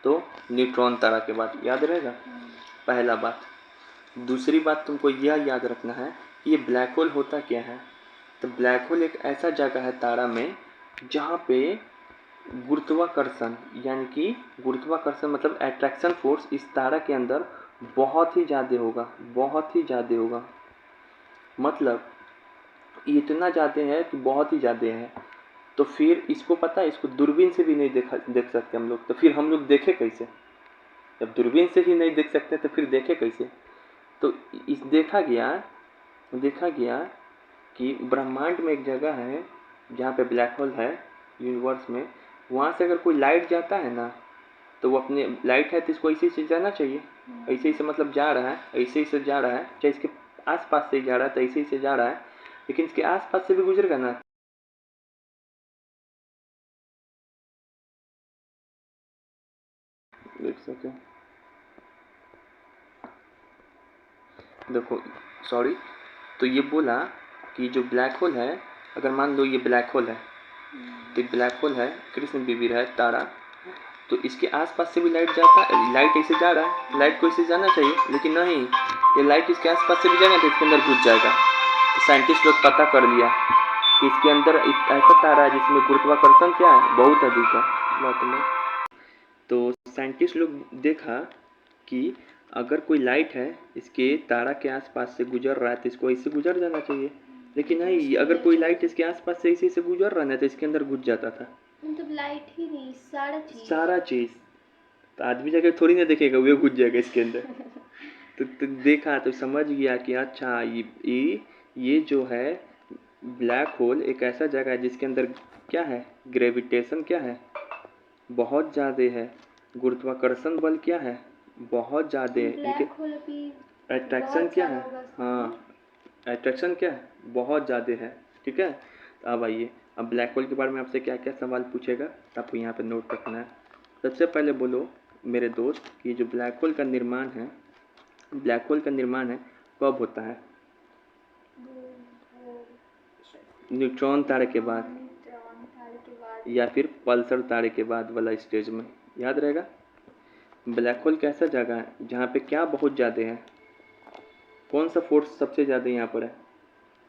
तो न्यूट्रॉन तारा के बाद। याद रहेगा पहला बात। दूसरी बात तुमको यह याद रखना है कि ये ब्लैक होल होता क्या है। तो ब्लैक होल एक ऐसा जगह है तारा में जहाँ पे गुरुत्वाकर्षण, यानी कि गुरुत्वाकर्षण मतलब अट्रैक्शन फोर्स इस तारा के अंदर बहुत ही ज़्यादा होगा। मतलब इतना ज़्यादा है कि बहुत ही ज़्यादा है। तो फिर इसको पता है, इसको दूरबीन से भी नहीं देख सकते हम लोग। तो फिर हम लोग देखे कैसे, जब दूरबीन से ही नहीं देख सकते तो फिर देखे कैसे। तो देखा गया कि ब्रह्मांड में एक जगह है जहाँ पे ब्लैक होल है यूनिवर्स में। वहाँ से अगर कोई लाइट जाता है ना, तो वो अपने लाइट है तो इसको ऐसे ही जाना चाहिए, ऐसे ही से मतलब जा रहा है, ऐसे ही से जा रहा है, चाहे इसके आसपास से ही जा रहा है तो ऐसे ही से जा रहा है, लेकिन इसके आसपास से भी गुजरेगा ना। देख सके, देखो सॉरी, तो ये बोला कि जो ब्लैक होल है, अगर मान लो ये ब्लैक होल है, तो ब्लैक होल है, कृष्ण विवीर है तारा, तो इसके आसपास से भी लाइट जाता है, लाइट ऐसे जा रहा है, लाइट को ऐसे जाना चाहिए, लेकिन नहीं, ये लाइट इसके आसपास से भी जाएगा तो इसके अंदर घुस जाएगा। तो साइंटिस्ट लोग पता कर लिया कि इसके अंदर एक ऐसा तारा है जिसमें गुरुत्वाकर्षण क्या है, बहुत अधिक है। तो साइंटिस्ट लोग देखा कि अगर कोई लाइट है इसके तारा के आसपास से गुजर रहा है तो इसको ऐसे गुजर जाना चाहिए, लेकिन नहीं, अगर कोई लाइट इसके आसपास से इसी से गुजर रहा है तो इसके अंदर घुस जाता था। मतलब लाइट ही नहीं, सारा चीज तो आदमी जाके थोड़ी ना देखेगा, वो घुस जाएगा इसके अंदर। तो देखा तो समझ गया कि अच्छा ये जो है ब्लैक होल एक ऐसा जगह है जिसके अंदर क्या है, ग्रेविटेशन क्या है, बहुत ज़्यादा है, गुरुत्वाकर्षण बल क्या है, बहुत ज़्यादा है, लेकिन अट्रैक्शन क्या है, हाँ अट्रैक्शन क्या है, बहुत ज़्यादा है। ठीक है, तो अब आइए, अब ब्लैक होल के बारे में आपसे क्या क्या सवाल पूछेगा तो आपको यहाँ पे नोट रखना है। सबसे पहले बोलो मेरे दोस्त कि जो ब्लैक होल का निर्माण है, ब्लैक होल का निर्माण है कब होता है? न्यूट्रॉन तारे के बाद या फिर पल्सर तारे के बाद वाला स्टेज में, याद रहेगा। ब्लैक होल कैसा जगह है जहाँ पे क्या बहुत ज़्यादा है, कौन सा फोर्स सबसे ज़्यादा यहाँ पर है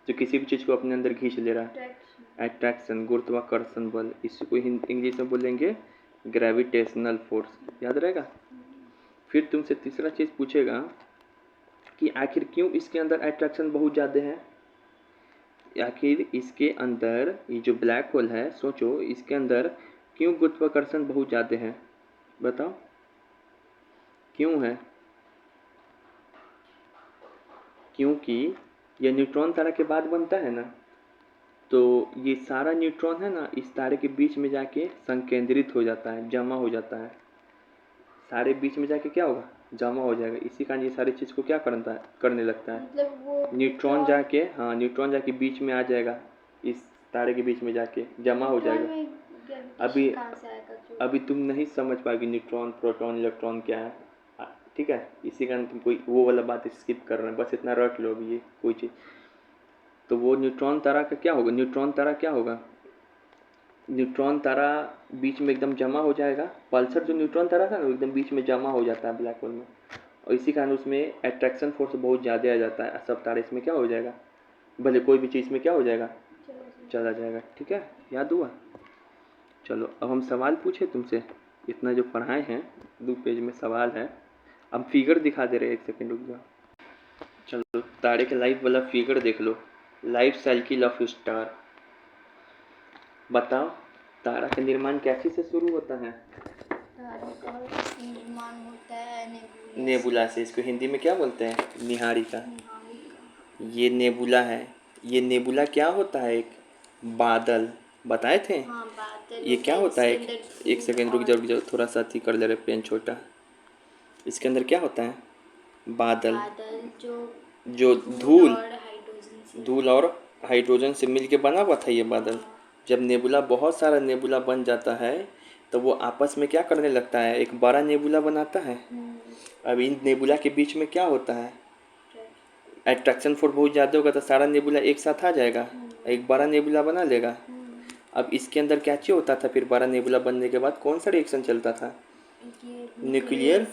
जो किसी भी चीज़ को अपने अंदर खींच ले रहा है? अट्रैक्शन, गुरुत्वाकर्षण बल, इसको इंग्लिश में बोलेंगे ग्रेविटेशनल फोर्स, याद रहेगा। फिर तुमसे तीसरा चीज़ पूछेगा कि आखिर क्यों इसके अंदर अट्रैक्शन बहुत ज़्यादा है, आखिर इसके अंदर ये जो ब्लैक होल है, सोचो इसके अंदर क्यों गुरुत्वाकर्षण बहुत ज़्यादा है, बताओ क्यों है? क्योंकि ये न्यूट्रॉन तारा के बाद बनता है ना, तो ये सारा न्यूट्रॉन है ना इस तारे के बीच में जाके संकेंद्रित हो जाता है, जमा हो जाता है, सारे बीच में जाके क्या होगा, जमा हो जाएगा। इसी कारण ये सारी चीज़ को क्या करने लगता है, मतलब वो न्यूट्रॉन जाके, हाँ न्यूट्रॉन जाके बीच में आ जाएगा, इस तारे के बीच में जाके जमा हो जाएगा। अभी तुम नहीं समझ पाओगे न्यूट्रॉन, प्रोटॉन, इलेक्ट्रॉन क्या है, ठीक है, इसी कारण तुम कोई वो वाला बात स्किप कर रहे हैं, बस इतना रट लो ये कोई चीज़। तो वो न्यूट्रॉन तारा का क्या होगा, न्यूट्रॉन तारा क्या होगा, न्यूट्रॉन तारा बीच में एकदम जमा हो जाएगा। पल्सर जो न्यूट्रॉन तारा था ना वो एकदम बीच में जमा हो जाता है ब्लैक होल में, और इसी कारण उसमें अट्रैक्शन फोर्स बहुत ज़्यादा आ जाता है, सब तारे इसमें क्या हो जाएगा, भले कोई भी चीज़ में क्या हो जाएगा, चला जाएगा। ठीक है, याद हुआ। चलो अब हम सवाल पूछे तुमसे, इतना जो पढ़ाए हैं 2 पेज में सवाल है, अब फिगर दिखा दे रहे, 1 सेकेंड रुक जाओ। चलो तारे के लाइफ वाला फिगर देख लो, लाइफ साइकिल ऑफ स्टार। बताओ तारा का निर्माण कैसे से शुरू होता है? तारे का निर्माण होता है नेबुला से, इसको हिंदी में क्या बोलते हैं, निहारिका। ये नेबुला है, ये नेबुला क्या होता है, एक बादल, बताए थे। हाँ, बादल ये क्या होता है, एक सेकेंड रुक जाओ, थोड़ा सा थी कर ले रहे, पेन छोटा। इसके अंदर क्या होता है, बादल जो धूल और हाइड्रोजन से मिलके बना हुआ था ये बादल। जब नेबुला, बहुत सारा नेबुला बन जाता है तो वो आपस में क्या करने लगता है, एक बड़ा नेबुला बनाता है। अब इन नेबुला के बीच में क्या होता है, अट्रैक्शन फोर्स बहुत ज़्यादा होगा तो सारा नेबुला एक साथ आ जाएगा, एक बड़ा नेबुला बना लेगा। अब इसके अंदर क्या चाहिए होता था, फिर बड़ा नेबुला बनने के बाद कौन सा रिएक्शन चलता था, न्यूक्लियर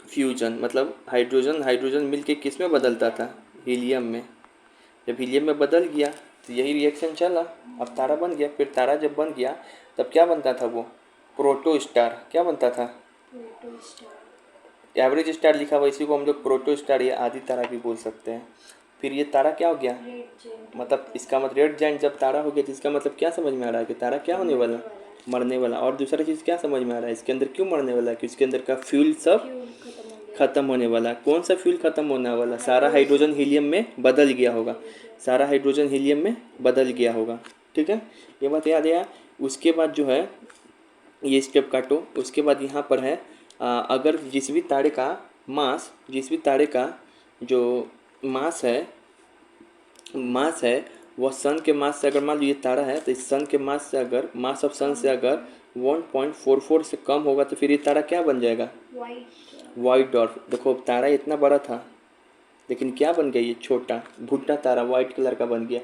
फ्यूजन, मतलब हाइड्रोजन मिलके किस में बदलता था, हीलियम में। जब हीलियम में बदल गया तो यही रिएक्शन चला, अब तारा बन गया। फिर तारा जब बन गया तब क्या बनता था, वो प्रोटो स्टार, क्या बनता था, एवरेज स्टार लिखा हुआ, इसी को हम लोग प्रोटो स्टार या आदि तारा भी बोल सकते हैं। फिर ये तारा क्या हो गया, मतलब इसका मतलब रेड जाइंट जब तारा हो गया तो इसका मतलब क्या समझ में आ रहा है कि तारा क्या होने वाला, मरने वाला। और दूसरा चीज़ क्या समझ में आ रहा है, इसके अंदर क्यों मरने वाला है, कि इसके अंदर का फ्यूल सब खत्म होने वाला। कौन सा फ्यूल खत्म होने वाला, सारा हाइड्रोजन हीलियम में बदल गया होगा, सारा हाइड्रोजन हीलियम में बदल गया होगा। ठीक है, ये बात याद है। उसके बाद जो है, ये स्टेप काटो, उसके बाद यहाँ पर है अगर जिस भी तारे का मास, जिस भी तारे का जो मास है वह सन के मास से, अगर मान लो ये तारा है तो इस सन के मास से, अगर मास ऑफ सन से अगर 1.44 से कम होगा तो फिर ये तारा क्या बन जाएगा, वाइट डॉर्फ। देखो तारा इतना बड़ा था लेकिन क्या बन गया, ये छोटा भुट्टा तारा वाइट कलर का बन गया।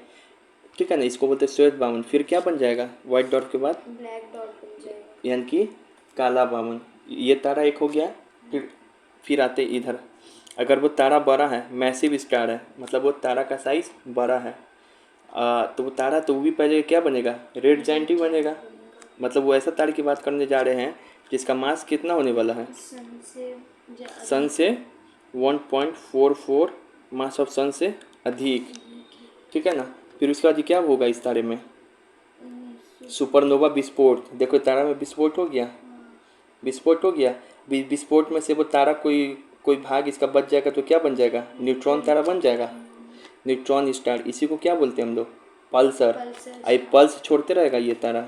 ठीक है ना, इसको बोलते हैं श्वेत बामन। फिर क्या बन जाएगा वाइट डॉर्फ के बाद, ब्लैक डॉट बन जाएगा, यानी कि काला बामन। ये तारा एक हो गया। फिर आते इधर, अगर वो तारा बड़ा है, मैसिव स्टार है, मतलब वो तारा का साइज बड़ा है, तो वो तारा तो वो भी पहले क्या बनेगा, रेड जाइंट ही बनेगा। मतलब वो ऐसा तारे की बात करने जा रहे हैं जिसका मास कितना होने वाला है, सन से 1.44 मास ऑफ सन से अधिक, ठीक है ना। फिर उसके बाद ये क्या होगा इस तारे में, सुपरनोवा विस्फोट। देखो तारा में विस्फोट हो गया, विस्फोट हो गया। विस्फोट में से वो तारा कोई कोई भाग इसका बच जाएगा तो क्या बन जाएगा, न्यूट्रॉन तारा बन जाएगा, न्यूट्रॉन स्टार। इसी को क्या बोलते हैं हम लोग, पल्सर। आई पल्स छोड़ते रहेगा ये तारा।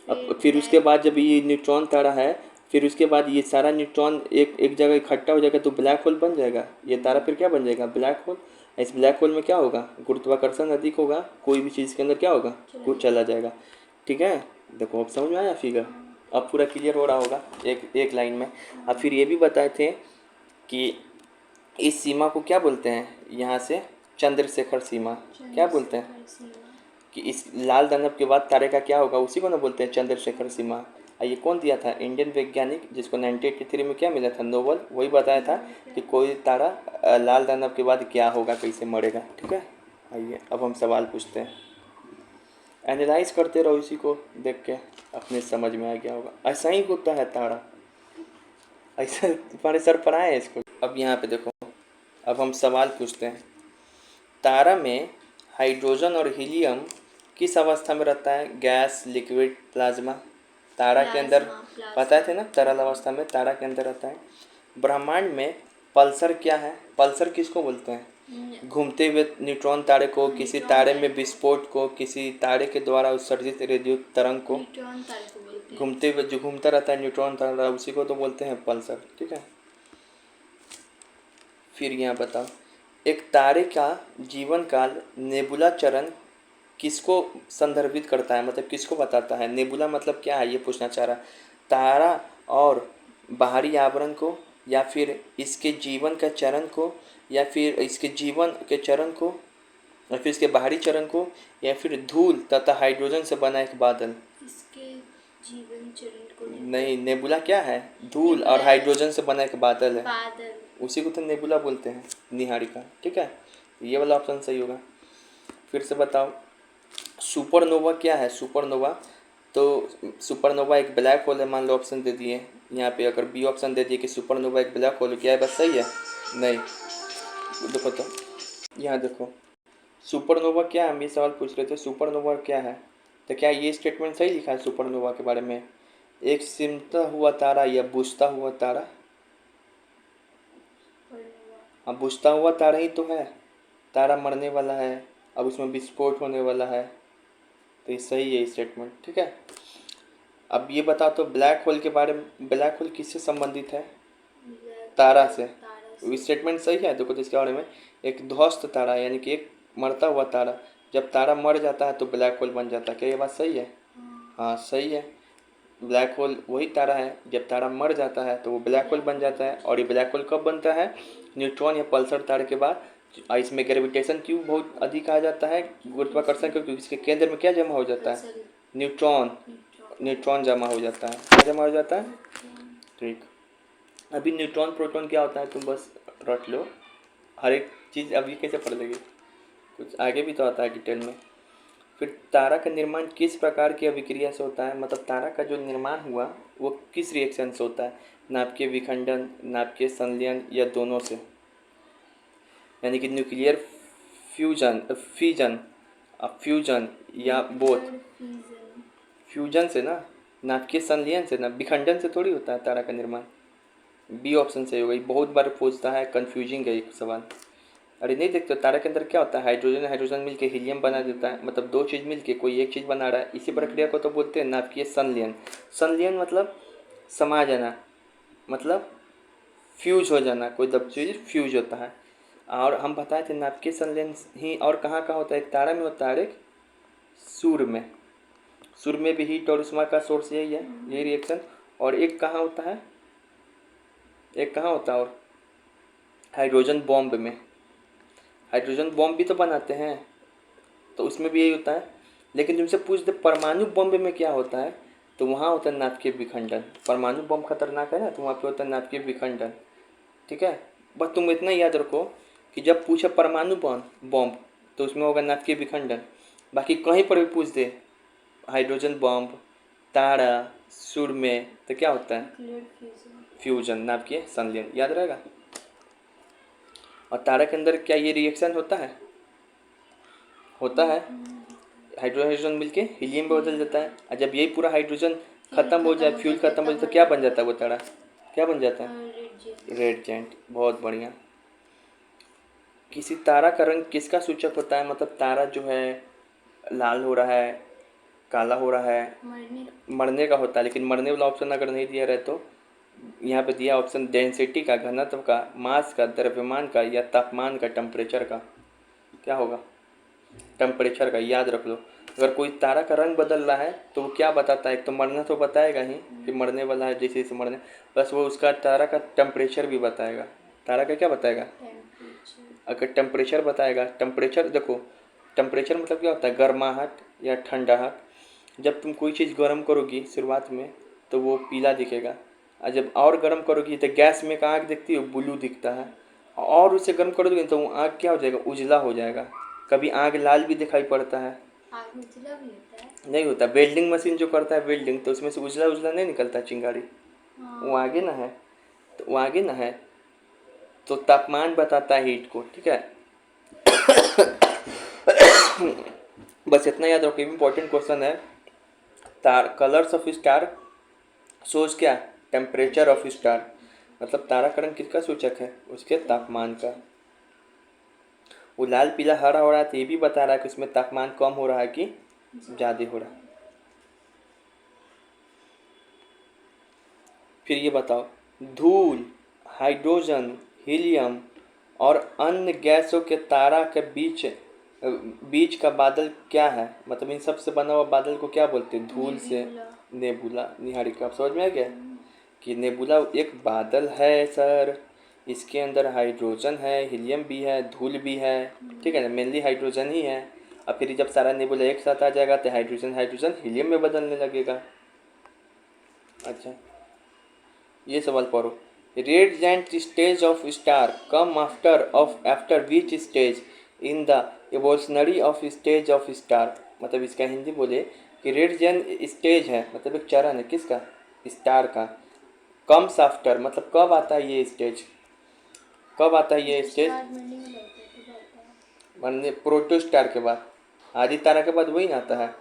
अब फिर उसके बाद जब ये न्यूट्रॉन तारा है, फिर उसके बाद ये सारा न्यूट्रॉन एक एक जगह इकट्ठा हो जाएगा तो ब्लैक होल बन जाएगा। ये तारा फिर क्या बन जाएगा, ब्लैक होल। इस ब्लैक होल में क्या होगा, गुरुत्वाकर्षण अधिक होगा, कोई भी चीज़ के अंदर क्या होगा, कुछ चला जाएगा। ठीक है, देखो अब समझ में आया फिगर, अब पूरा क्लियर हो रहा होगा एक एक लाइन में। अब फिर ये भी बताए थे कि इस सीमा को क्या बोलते हैं, यहाँ से चंद्रशेखर सीमा क्या बोलते हैं, कि इस लाल दानव के बाद तारे का क्या होगा, उसी को ना बोलते हैं चंद्रशेखर सीमा। ये कौन दिया था, इंडियन वैज्ञानिक जिसको 1983 में क्या मिला था, नोबेल, वही बताया था कि कोई तारा लाल दानव के बाद क्या होगा, कैसे मरेगा। ठीक है, आइए अब हम सवाल पूछते हैं, एनालाइज करते रहो, इसी को देख के अपने समझ में आ गया होगा। ऐसा ही होता है तारा, ऐसा तुम्हारे सर पर आए इसको। अब यहाँ पे देखो, अब हम सवाल पूछते हैं, तारा में हाइड्रोजन और हीलियम किस अवस्था में रहता है, गैस, लिक्विड, प्लाज्मा। तारा के अंदर पता थे ना, तरल अवस्था में तारा के अंदर रहता है। ब्रह्मांड में पल्सर क्या है, पल्सर किसको बोलते हैं, घूमते हुए न्यूट्रॉन तारे को, किसी तारे में विस्फोट को, किसी तारे के द्वारा उत्सर्जित रेडियो तरंग को, घूमते हुए जो घूमता रहता है न्यूट्रॉन तारा, उसी को तो बोलते हैं पल्सर। ठीक है, फिर यहाँ बताओ, एक तारे का जीवन काल नेबुला चरण किसको संदर्भित करता है, मतलब किसको बताता है। नेबुला मतलब क्या है ये पूछना चाह रहा, तारा और बाहरी आवरण को, या फिर इसके जीवन का चरण को, या फिर इसके जीवन के चरण को, या फिर इसके बाहरी चरण को, या फिर धूल तथा हाइड्रोजन से बना एक बादल। इसके जीवन चरण को नहीं, नेबुला क्या है, धूल और हाइड्रोजन से बना एक बादल है, उसी को तो नेबुला बोलते हैं, निहारिका। ठीक है, ये वाला ऑप्शन सही होगा। फिर से बताओ, सुपरनोवा क्या है, सुपरनोवा तो सुपरनोवा एक ब्लैक होल है, मान लो ऑप्शन दे दिए यहाँ पे, अगर बी ऑप्शन दे दिए कि सुपरनोवा एक ब्लैक होल, क्या है बस सही है, नहीं। देखो तो यहाँ देखो, सुपरनोवा क्या है, हम ये सवाल पूछ रहे थे, सुपरनोवा क्या है, तो क्या ये स्टेटमेंट सही लिखा है सुपरनोवा के बारे में, एक सिमटा हुआ तारा या बुझता हुआ तारा। हाँ, बुझता हुआ तारा ही तो है, तारा मरने वाला है, अब उसमें विस्फोट होने वाला है, तो ये सही है स्टेटमेंट। ठीक है, अब ये बता तो ब्लैक होल के बारे में, ब्लैक होल किससे संबंधित है, तारा से, स्टेटमेंट सही है। देखो तो इसके बारे में, एक ध्वस्त तारा यानी कि एक मरता हुआ तारा, जब तारा मर जाता है तो ब्लैक होल बन जाता है, क्या ये बात सही है, हाँ सही है। ब्लैक होल वही तारा है, जब तारा मर जाता है तो वो ब्लैक होल बन जाता है, और ये ब्लैक होल कब बनता है, न्यूट्रॉन या पल्सर तारे के बाद। इसमें ग्रेविटेशन क्यों बहुत अधिक आ जाता है, गुरुत्वाकर्षण, क्योंकि इसके केंद्र में क्या जमा हो जाता है, न्यूट्रॉन, न्यूट्रॉन जमा हो जाता है, क्या जमा हो जाता है। ठीक, अभी न्यूट्रॉन प्रोटॉन क्या होता है तुम बस रट लो, हर एक चीज़ अभी कैसे पढ़ लेगी, कुछ आगे भी तो आता है डिटेल में। फिर तारा का निर्माण किस प्रकार की अभिक्रिया से होता है, मतलब तारा का जो निर्माण हुआ वो किस रिएक्शन से होता है, नाभिकीय विखंडन, नाभिकीय संलयन, या दोनों से, यानी कि न्यूक्लियर फ्यूजन, फ्यूजन, फ्यूजन या बोथ। फ्यूजन से ना, नाभिकीय संलयन से ना, विखंडन से थोड़ी होता है तारा का निर्माण। बी ऑप्शन सही होगा, बहुत बार पूछता है, कंफ्यूजिंग है एक सवाल। अरे नहीं देखते, तारा के अंदर क्या होता है, हाइड्रोजन हाइड्रोजन मिलके हीलियम बना देता है, मतलब दो चीज़ मिलके कोई एक चीज़ बना रहा है, इसी प्रक्रिया को तो बोलते हैं नाभिकीय संलयन। संलयन मतलब समा जाना, मतलब फ्यूज हो जाना, कोई दब चीज़ फ्यूज होता है। और हम बताए थे नाभिकीय संलयन ही और कहाँ का होता है, एक तारा में होता है, एक सूर्य में, सूर्य में भी हीट और उष्मा का सोर्स यही है, यही रिएक्शन। और एक कहाँ होता है, एक कहाँ होता है, और हाइड्रोजन बॉम्ब में, हाइड्रोजन बॉम्ब भी तो बनाते हैं, तो उसमें भी यही होता है। लेकिन तुमसे पूछ दे परमाणु बॉम्ब में क्या होता है, तो वहाँ होता है नाभिकीय विखंडन। परमाणु बॉम्ब खतरनाक है ना, तो वहाँ पे होता है नाभिकीय विखंडन। ठीक है, बस तुम इतना याद रखो कि जब पूछे परमाणु बॉम्ब तो उसमें होगा नाभिकीय विखंडन, बाकी कहीं पर भी पूछ दे हाइड्रोजन बम, तारा, सूर्य तो क्या होता है? फ्यूजन, नाम किए संलयन, याद रहेगा। और तारा के अंदर क्या ये रिएक्शन होता है? होता है। हाइड्रोजन मिलके हीलियम में बदल जाता है, और जब यही पूरा हाइड्रोजन खत्म हो जाए, फ्यूल खत्म हो जाए, तो क्या बन जाता है वो तारा? क्या बन जाता है? Red giant. बहुत बढ़िया। किसी तारा का रंग किसका सूचक होता है? मतलब तारा जो है लाल हो रहा है, काला हो रहा है, मरने का होता है। लेकिन मरने वाला ऑप्शन अगर नहीं दिया रहे तो यहाँ पे दिया ऑप्शन डेंसिटी का, घनत्व का, मास का, द्रव्यमान का, या तापमान का, टेम्परेचर का। क्या होगा? टेम्परेचर का, याद रख लो। अगर कोई तारा का रंग बदल रहा है तो वो क्या बताता है? एक तो मरना तो बताएगा ही कि मरने वाला है, जैसे जैसे मरने, बस वो उसका तारा का टेम्परेचर भी बताएगा। तारा का क्या बताएगा? अगर टेम्परेचर बताएगा, टेम्परेचर देखो, टेम्परेचर मतलब क्या होता है? गर्माहट या ठंडाहट। जब तुम कोई चीज़ गर्म करोगी शुरुआत में तो वो पीला दिखेगा, और जब और गर्म करोगी तो गैस में का आग दिखती है, ब्लू दिखता है, और उसे गर्म करोगे तो वो आग क्या हो जाएगा? उजला हो जाएगा। कभी आग लाल भी दिखाई पड़ता है। आग उजला भी होता है? नहीं होता। वेल्डिंग मशीन जो करता है वेल्डिंग, तो उसमें से उजला उजला नहीं निकलता चिंगारी। वो आगे ना है, तो वो आगे ना है, तो तापमान बताता है हीट को। ठीक है। बस इतना याद रखो, इम्पोर्टेंट क्वेश्चन है। तार कलर्स ऑफ स्टार सोच क्या? Temperature of star. मतलब तारा का रंग किसका सूचक है? उसके तापमान का। वो लाल पीला हरा हो रहा है तो ये भी बता रहा है कि उसमें तापमान कम हो रहा है कि ज़्यादा हो रहा है। फिर ये बताओ, धूल, हाइड्रोजन, हीलियम और अन्य गैसों के तारा के बीच बीच का बादल क्या है? मतलब इन सब से बना हुआ बादल को क्या बोलते हैं? धूल से नेबुला। निहारिका, समझ में आ गया कि नेबुला एक बादल है सर, इसके अंदर हाइड्रोजन है, हीलियम भी है, धूल भी है। ठीक है ना, मेनली हाइड्रोजन ही है। और फिर जब सारा नेबुला एक साथ आ जाएगा तो हाइड्रोजन हीलियम में बदलने लगेगा। अच्छा, ये सवाल पढ़ो। Red giant stage of star come after which stage in the evolutionary of stage of star. मतलब इसका हिंदी बोले कि रेड जायंट स्टेज है, मतलब एक चरण है किसका? स्टार का। कम्स आफ्टर मतलब कब आता है ये स्टेज? कब आता है ये स्टेज? मानने प्रोटोस्टार के बाद, आदि तारा के बाद वही आता है,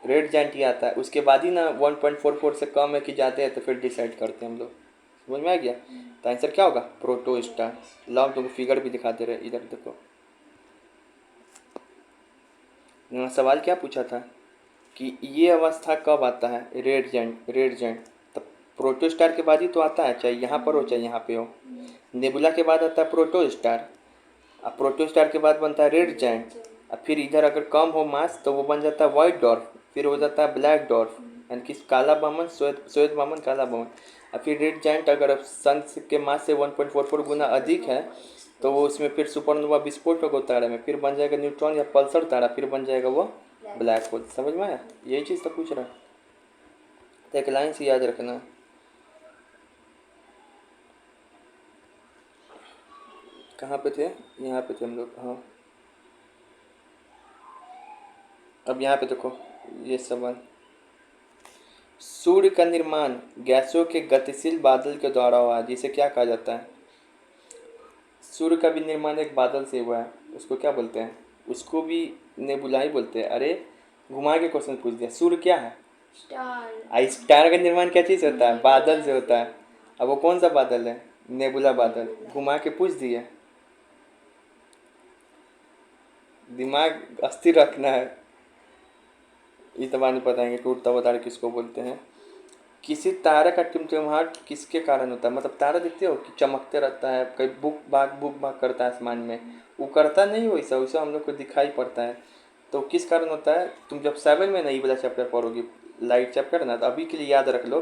रेड जायंट ही आता है। उसके बाद ही ना 1.44 से कम है कि ज़्यादा है, तो फिर डिसाइड करते हैं हम लोग। समझ में आ गया? तो आंसर क्या होगा? प्रोटोस्टार। लाओ तुमको फिगर भी दिखा दे रहे, इधर देखो। सवाल क्या पूछा था कि ये अवस्था कब आता है? Red giant. तो प्रोटोस्टार के बाद ही तो आता है, चाहे यहाँ पर हो चाहे यहाँ पे हो। नेबुला के बाद आता है प्रोटोस्टार, अब प्रोटोस्टार के बाद बनता है रेड जायंट। अब फिर इधर अगर कम हो मास तो वो बन जाता है वाइट डॉर्फ, फिर हो जाता है ब्लैक डॉर्फ, यानी कि काला बामन, श्वेत बामन, काला बामन। और फिर रेड जायंट अगर सन के मास से 1.44 गुना अधिक है तो वो उसमें फिर सुपरनोवा विस्फोट होगा तारे में, फिर बन जाएगा न्यूट्रॉन या पल्सर तारा, फिर बन जाएगा वो ब्लैक होल। समझ में आया? यही चीज़ तो पूछ रहा है, तो एक लाइन से याद रखना। कहाँ पे थे? यहाँ पे थे हम लोग। हाँ, अब यहाँ पे देखो ये सवाल। सूर्य का निर्माण गैसों के गतिशील बादल के द्वारा हुआ, जिसे क्या कहा जाता है? सूर्य का भी निर्माण एक बादल से हुआ है, उसको क्या बोलते हैं? उसको भी नेबुला ही बोलते हैं। अरे घुमा के क्वेश्चन पूछ दिया। सूर्य क्या है? स्टार। स्टार का निर्माण क्या चीज़ होता है? बादल से होता है। अब वो कौन सा बादल है? नेबुला बादल। घुमा के पूछ दिया, दिमाग अस्थिर रखना है। इस बार नहीं बताएंगे टूटता हुआ तारा किसको बोलते हैं। किसी तारे का टिमटिमाहट किसके कारण होता है? मतलब तारा देखते हो कि चमकते रहता है, कहीं बुक भाग करता है आसमान में, वो करता नहीं वैसा वैसा हम लोग को दिखाई पड़ता है। तो किस कारण होता है? तुम जब 7 में नहीं वाला चैप्टर पढ़ोगे, लाइट चैप्टर ना, तो अभी के लिए याद रख लो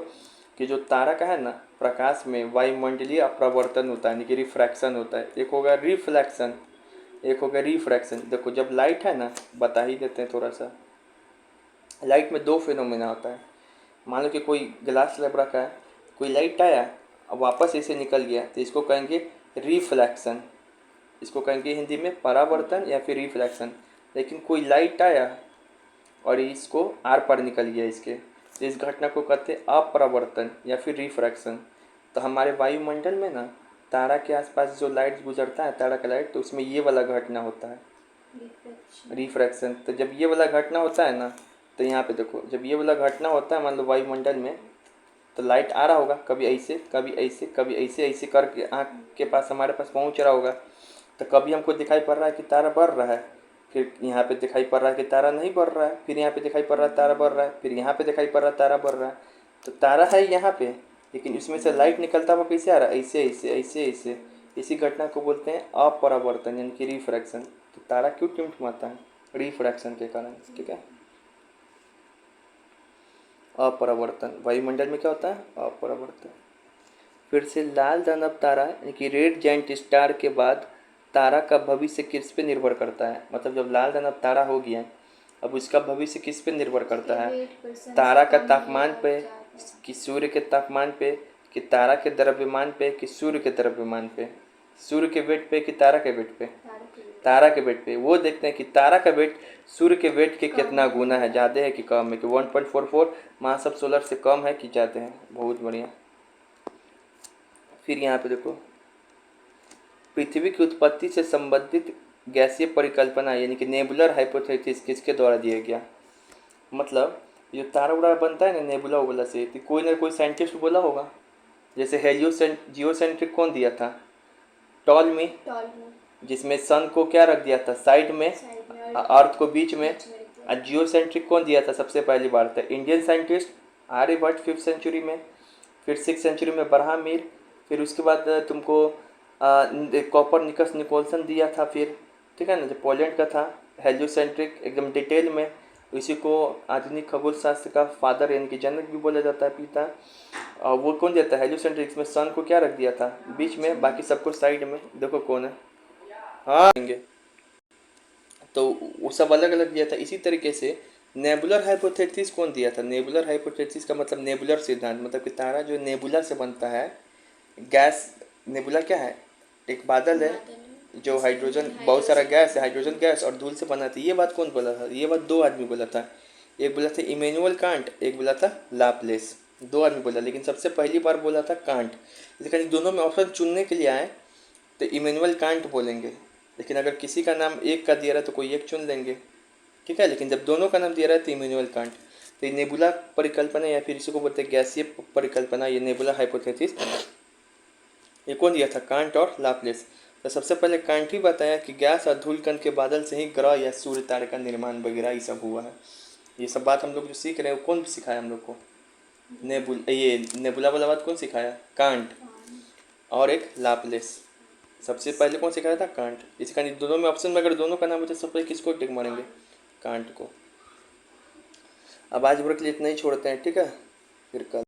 कि जो तारा का है ना, प्रकाश में वायुमंडलीय अपरावर्तन होता है, यानी कि रिफ्रैक्शन होता है। एक होगा रिफ्लैक्शन, एक होगा रिफ्रैक्शन। देखो जब लाइट है ना, बता ही देते हैं थोड़ा सा। लाइट में 2 फिनोमेना होता है। मान लो कि कोई ग्लास स्लैब रखा है, कोई लाइट आया अब वापस ऐसे निकल गया, तो इसको कहेंगे रिफ्लैक्शन। इसको कहेंगे हिंदी में परावर्तन या फिर रिफ्लैक्शन। लेकिन कोई लाइट आया और इसको आर पार निकल गया इसके, तो इस घटना को कहते हैं अपरावर्तन या फिर रिफ्रैक्शन। तो हमारे वायुमंडल में ना तारा के आसपास जो लाइट गुजरता है, तारा का लाइट, तो उसमें ये वाला घटना होता है, रिफ्रैक्शन। तो जब ये वाला घटना होता है ना, तो यहाँ पे देखो, जब ये वाला घटना होता है मान लो वायुमंडल में, तो लाइट आ रहा होगा, कभी ऐसे कभी ऐसे कभी ऐसे ऐसे करके आँख के पास हमारे पास पहुँच रहा होगा। तो कभी हमको दिखाई पड़ रहा है कि तारा बढ़ रहा है, फिर यहाँ पे दिखाई पड़ रहा है कि तारा नहीं बढ़ रहा है, फिर यहाँ पे दिखाई पड़ रहा है तारा बढ़ रहा है, फिर यहाँ पे दिखाई पड़ रहा है तारा बढ़ रहा है। तो तारा है यहाँ पे, लेकिन इसमें से लाइट निकलता हुआ कैसे आ रहा है, ऐसे ऐसे ऐसे ऐसे। इसी घटना को बोलते हैं अपरावर्तन यानी कि रिफ्रैक्शन। तो तारा क्यों टिमटिमाता है, रिफ्रैक्शन के कारण, ठीक है। अपरावर्तन, वायुमंडल में क्या होता है, अपरावर्तन। फिर से लाल दानव तारा यानी कि रेड जायंट स्टार के बाद तारा का भविष्य किस पे निर्भर करता है। मतलब जब लाल दानव तारा हो गया, अब उसका भविष्य किस पे निर्भर करता है, तारा का तापमान पे, कि सूर्य के तापमान पे, कि तारा के द्रव्यमान पे, कि सूर्य के द्रव्यमान पे, सूर्य के वेट पे कि तारा के वेट पे, तारा के वेट पे। वो देखते हैं कि तारा का वेट सूर्य के वेट के कितना गुना है, ज़्यादा है कि कम है, कि 1.44 मास ऑफ सोलर से कम है कि ज़्यादा है। बहुत बढ़िया। फिर यहाँ पे देखो, पृथ्वी की उत्पत्ति से संबंधित गैसीय परिकल्पना यानी कि नेबुलर हाइपोथेसिस किसके द्वारा दिया गया। मतलब जो तारा उड़ा बनता है ना नेबुला उबला से, तो कोई ना कोई साइंटिस्ट बोला होगा। जैसे जियोसेंट्रिक कौन दिया था, टॉलमी, जिसमें सन को क्या रख दिया था साइड में, अर्थ को बीच में। और जियोसेंट्रिक कौन दिया था सबसे पहली बार, था Indian scientist Aryabhata 5th century में। फिर 6th सेंचुरी में ब्रह्मामीर। फिर उसके बाद तुमको कोपरनिकस निकोलसन दिया था फिर, ठीक है ना, जो पोलैंड का था। हेलियोसेंट्रिक एकदम डिटेल में, इसी को आधुनिक खगोल शास्त्र का फादर यानी कि जनक भी बोला जाता है, पिता। और वो कौन देता है हेलियोसेंट्रिक, इसमें सन को क्या रख दिया था बीच में, बाकी सबको साइड में। देखो कौन है, हाँ तो वो सब अलग अलग दिया था। इसी तरीके से नेबुलर हाइपोथेसिस कौन दिया था, नेबुलर हाइपोथेसिस का मतलब नेबुलर सिद्धांत, मतलब कि तारा जो नेबुला से बनता है, गैस। नेबुला क्या है, एक बादल है जो हाइड्रोजन, बहुत सारा गैस है, हाइड्रोजन गैस और धूल से बना था। ये बात कौन बोला था, ये बात दो आदमी बोला था। एक बोला था इमैनुअल कांट, एक बोला था लाप्लेस। दो आदमी बोला, लेकिन सबसे पहली बार बोला था कांट। लेकिन दोनों में ऑप्शन चुनने के लिए आए तो इमैनुअल कांट बोलेंगे, लेकिन अगर किसी का नाम एक का दिया रहा है तो कोई एक चुन लेंगे, ठीक है। लेकिन जब दोनों का नाम दिया रहा है तो इमैनुअल कांट। तो ये नेबुला परिकल्पना या फिर इसी को बोलते हैं गैसीय परिकल्पना, ये नेबुला हाइपोथेसिस, ये कौन दिया था, कांट और लाप्लेस। तो सबसे पहले कांट ही बताया कि गैस और धूल कण के बादल से ही ग्रह या सूर्य तारे का निर्माण वगैरह ये सब हुआ है। ये सब बात हम लोग जो सीख रहे हैं वो कौन सिखाया हम लोग को, ये नेबुला वाला बात कौन सिखाया, कांट और एक लाप्लेस। सबसे पहले कौन सिखाया था, कांट। इसका दोनों में ऑप्शन में अगर दोनों का नाम हो तो सबसे किसको टिक मारेंगे, कांट को। अब आज भर के लिए इतना ही छोड़ते हैं, ठीक है, फिर कल।